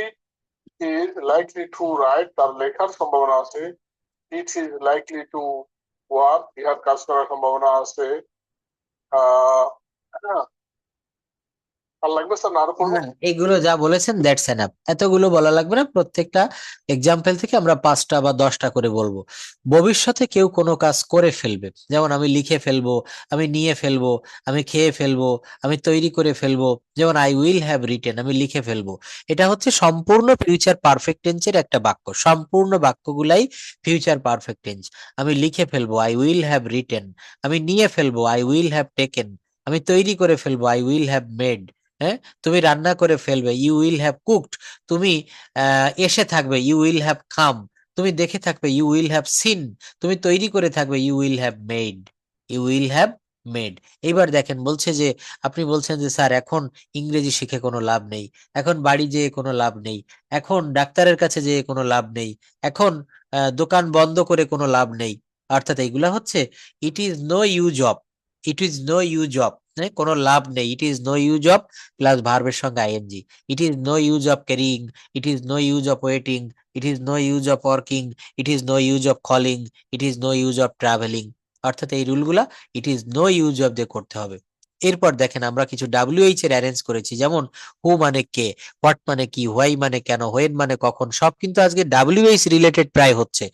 is likely to write, তার লেখার সম্ভাবনা আছে। It is likely to work, ইহার কাজ করার সম্ভাবনা আছে। হ্যাঁ, আর লাগবে স্যার, না আরো পড়বো? না, এগুলো যা বলেছেন দ্যাটস এনাফ, এতগুলো বলা লাগবে না। প্রত্যেকটা এক্সাম্পল থেকে আমরা 5টা বা 10টা করে বলবো। ভবিষ্যতে কেউ কোনো কাজ করে ফেলবে, যেমন আমি লিখে ফেলবো, আমি নিয়ে ফেলবো, আমি খেয়ে ফেলবো, আমি তৈরি করে ফেলবো। যেমন আই উইল হ্যাভ রিটেন, আমি লিখে ফেলবো। এটা হচ্ছে সম্পূর্ণ ফিউচার পারফেক্ট টেন্সের একটা বাক্য। সম্পূর্ণ বাক্যগুলাই ফিউচার পারফেক্ট টেন্স। আমি লিখে ফেলবো, আই উইল হ্যাভ রিটেন। আমি নিয়ে ফেলবো, আই উইল হ্যাভ টেকেন। আমি তৈরি করে ফেলবো, আই উইল হ্যাভ মেড। হ্যাঁ, তুমি রান্না করে ফেলবে, ইউ উইল হ্যাভ কুকড। তুমি এসে থাকবে, ইউ উইল হ্যাভ কাম। তুমি দেখে থাকবে, ইউ উইল হ্যাভ সিন। তুমি তৈরি করে থাকবে, you will have made. You will have made. এইবার দেখেন বলছে যে, আপনি বলছেন যে স্যার এখন ইংরেজি শিখে কোনো লাভ নেই, এখন বাড়ি যেয়ে কোনো লাভ নেই, এখন ডাক্তারের কাছে যেয়ে কোনো লাভ নেই, এখন দোকান বন্ধ করে কোনো লাভ নেই। অর্থাৎ এইগুলা হচ্ছে it is no use of, it is no use of, কোনো লাভ নেই। It is no use of plus ভার্বের সঙ্গে ING. It is no use of carrying, it is no use of waiting, it is no use of working, it is no use of calling, it is no use of travelling. অর্থাৎ এই রুলগুলা it is no use of দিয়ে করতে হবে। এরপর দেখেন আমরা কিছু ডাব্লিউএইচ এর অ্যারেঞ্জ করেছি, যেমন হু মানে কে, হোয়াট মানে কি, হোয়াই মানে কেন, হোয়েন মানে কখন। সব কিন্তু আজকে ডাব্লিউএইচ রিলেটেড প্রায় হচ্ছে।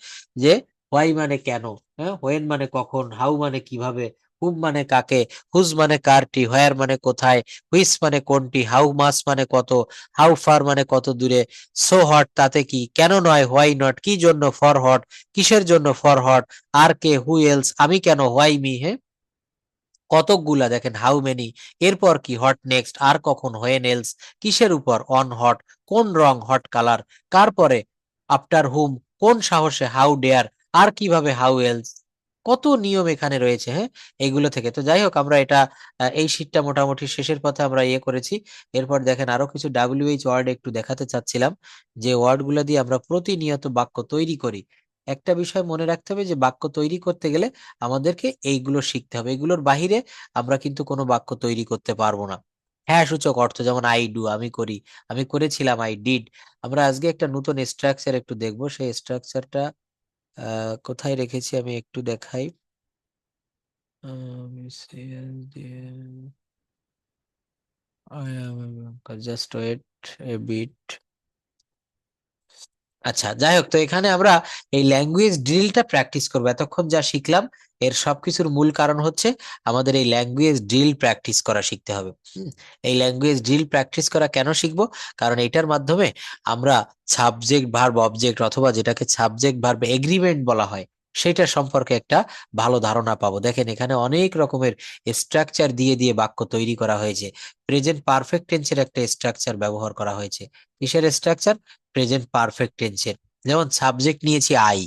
যে হোয়াই মানে কেন, হ্যাঁ, হোয়েন মানে কখন, হাউ মানে কিভাবে, হুম মানে কাকে, হুজ মানে কারটি, হোয়ার মানে কোথায়, হুইচ মানে কোনটি, হাউ মাস মানে কত, হাউ ফার মানে কত দূরে, সো হট তাতে কি, কেন নয়, হোয়াই নট কি জন্য, ফর হট কিসের জন্য, ফর হট, আর কে, হু এলস আমি কেন, হোয়াই মি। হ্যাঁ, কতকগুলা দেখেন, হাউ মেনি। এরপর কি, হট নেক্সট, আর কখন, হোয়েন এলস কিসের উপর, অন হট কোন রং, হট কালার কার পরে, আফটার হুম কোন সাহসে, হাউ ডেয়ার আর কিভাবে, হাউ এলস। কত নিয়ম এখানে রয়েছে। হ্যাঁ, এইগুলো থেকে তো যাই হোক, আমরা এটা এই শীটটা মোটামুটি শেষের পথে আমরা ইয়ে করেছি। এরপর দেখেন আরো কিছু ডাব্লিউএইচ ওয়ার্ড একটু দেখাতে চাচ্ছিলাম, যে ওয়ার্ড গুলা দিয়ে আমরা প্রতিনিয়ত বাক্য তৈরি করি। একটা বিষয় মনে রাখতে হবে যে বাক্য তৈরি করতে গেলে আমাদেরকে এইগুলো শিখতে হবে, এগুলোর বাহিরে আমরা কিন্তু কোনো বাক্য তৈরি করতে পারবো না। হ্যাঁ সূচক অর্থ, যেমন আই ডু আমি করি, আমি করেছিলাম, আই ডিড। আমরা আজকে একটা নতুন স্ট্রাকচার একটু দেখবো, সেই স্ট্রাকচারটা কোথায় রেখেছি আমি একটু দেখাই। Just wait a bit. আচ্ছা, যাই হোক, তো এখানে আমরা এই ল্যাঙ্গুয়েজ ড্রিলটা প্র্যাকটিস করবো। এতক্ষণ যা শিখলাম এর সবকিছুর মূল কারণ হচ্ছে আমাদের এই ল্যাঙ্গুয়েজ ড্রিল প্র্যাকটিস করা শিখতে হবে। এই ল্যাঙ্গুয়েজ ড্রিল প্র্যাকটিস করা কেন শিখবো? কারণ এটার মাধ্যমে আমরা সাবজেক্ট ভার্ব অবজেক্ট অথবা যেটাকে সাবজেক্ট ভার্ব এগ্রিমেন্ট বলা হয় সেটা সম্পর্কে একটা ভালো ধারণা পাবো। দেখেন এখানে অনেক রকমের স্ট্রাকচার দিয়ে দিয়ে বাক্য তৈরি করা হয়েছে। প্রেজেন্ট পারফেক্ট টেন্সের একটা স্ট্রাকচার ব্যবহার করা হয়েছে। কিসের স্ট্রাকচার? প্রেজেন্ট পারফেক্ট টেন্সের। যেমন সাবজেক্ট নিয়েছি আই,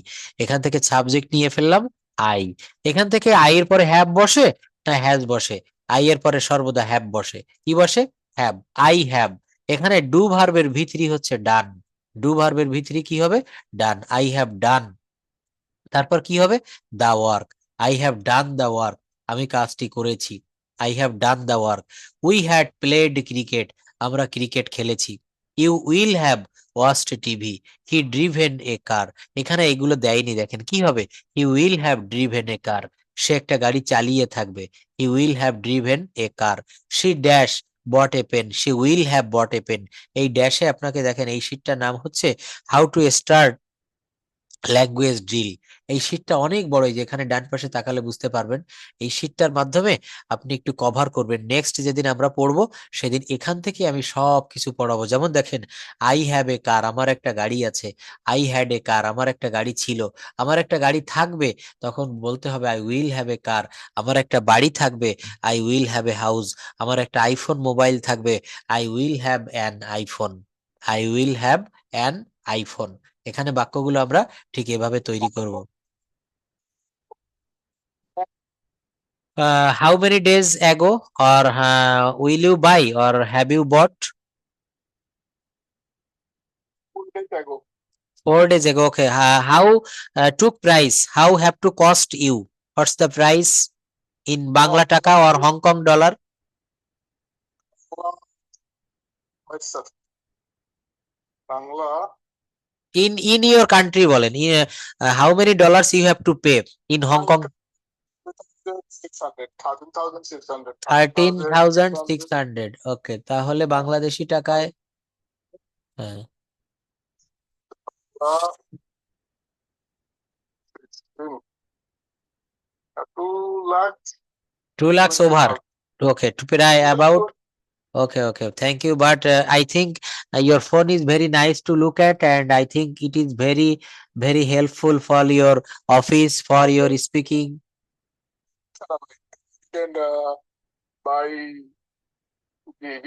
এখান থেকে সাবজেক্ট নিয়ে ফেললাম আই, এখান থেকে আই এর পরে হ্যাভ বসে না হ্যাজ বসে? আই এর পরে সর্বদা হ্যাভ বসে। কি বসে? হ্যাভ। I have. এখানে ডু ভার্বের ভিতরি হচ্ছে ডান। ডু ভার্বের ভিতরি কি হবে? ডান। I have done. তারপর কি হবে? The work. I have done the work. আমি কাজটি করেছি। I have done the work. We had played cricket. আমরা ক্রিকেট খেলেছি। You will have watched TV. He driven a car. এখানে এগুলো দেয়নি, দেখেন কি হবে? He will have driven a car. সে একটা গাড়ি চালিয়ে থাকবে। He will have driven a car. She dash bought a pen. She will have bought a pen. এই ড্যাশে আপনাকে দেখেন এই শীটটার নাম হচ্ছে how to start language drill. এই শীটটা অনেক বড়, এই যে এখানে ডান পাশে তাকালে বুঝতে পারবেন। এই শীটটার মাধ্যমে আপনি একটু কভার করবেন। নেক্সট যেদিন আমরা পড়বো সেদিন এখান থেকে আমি সব কিছু পড়াবো। যেমন দেখেন, আই হ্যাভ এ কার, আমার একটা গাড়ি আছে। আই হ্যাড এ কার, আমার একটা গাড়ি ছিল। আমার একটা গাড়ি থাকবে, তখন বলতে হবে আই উইল হ্যাভ এ কার। আমার একটা বাড়ি থাকবে, I will have a house. আমার একটা আইফোন মোবাইল থাকবে, I will have an iPhone. I will have an iPhone. এখানে বাক্যগুলো আমরা ঠিক এভাবে তৈরি করব। How many days ago, or will you buy or have you bought? 4 days ago. 4 days ago. Okay. How took price? How have to cost you? What's the price in Bangla Taka or Hong Kong dollar? আচ্ছা, Bangla In your country বলেন, how many dollars you have to pay in Hong Kong? 600, 13,600, 13,600. ওকে, তাহলে বাংলাদেশি টাকায় হ্যাঁ, 2 lakh 2 lakhs over. 20,000. Okay, to pay about. Okay, okay. Thank you. But I think your phone is very nice to look at, and I think it is very, very helpful for your office, for your speaking. And by GB.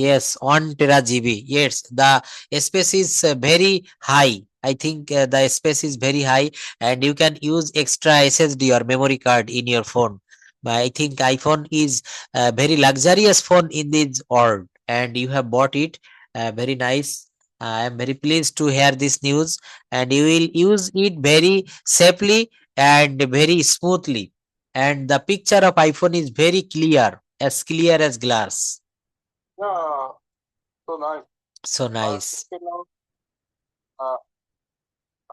Yes, 1 tera GB. Yes, the space is very high. I think the space is very high, and you can use extra SSD or memory card in your phone. But I think iPhone is a very luxurious phone in this world, and you have bought it. Very nice. I am very pleased to hear this news, and you will use it very safely and very smoothly. And the picture of iPhone is very clear as glass. Yeah, so nice. So nice. Till now,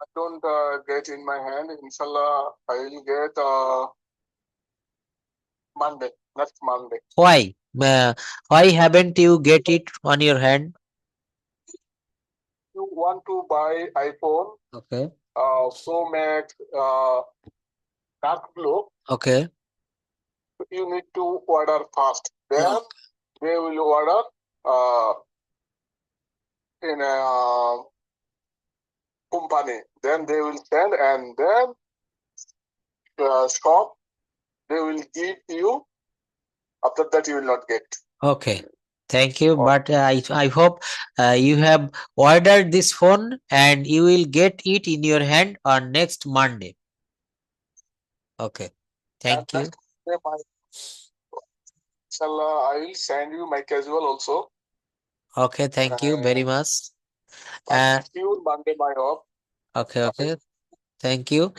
I don't get in my hand. Inshallah, I will get Monday, next Monday. Why? Why haven't you get it on your hand? You want to buy iPhone, Okay. Pro Max, dark blue, Okay. you need to order first. Then they will order in a company. Then they will send, and then shop they will give you. After that, you will not get. Okay. Thank you. Oh. But I hope you have ordered this phone and you will get it in your hand on next Monday. Okay. Thank you. Next day, inshallah, I will send you my casual also. Okay. Thank you very much. You Monday my off. Okay. Okay. Thank you.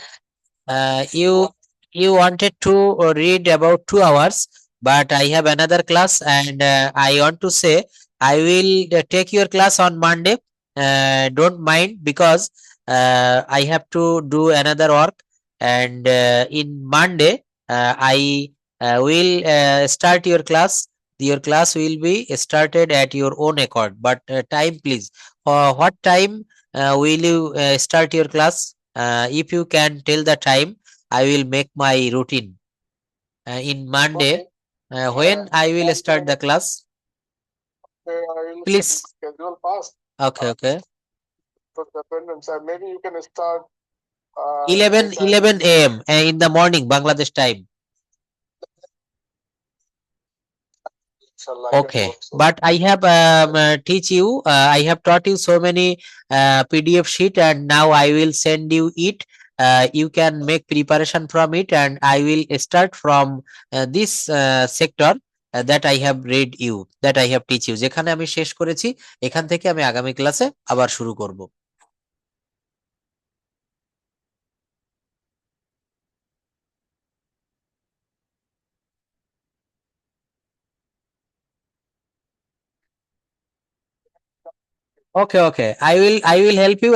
You wanted to read about 2 hours, but I have another class, and I want to say I will take your class on Monday. Don't mind, because I have to do another work, and in Monday I will start your class. Your class will be started at your own accord, but time please. What time will you start your class? If you can tell the time, I will make my routine. In Monday, Okay. when I will Monday, start the class? I will Please. schedule fast. Okay, okay. For the attendance, and maybe you can start 11 anytime. 11 a.m. In the morning, Bangladesh time. Inshallah, I can Okay, do also. but I have teach you. I have taught you so many PDF sheet, and now I will send you it. You can make preparation from it, and I will start from this sector that I have read you, that I have teach you. যেখানে আমি শেষ করেছি, এখান থেকে আমি আগামী ক্লাসে আবার শুরু করব। Okay, okay. I will help you.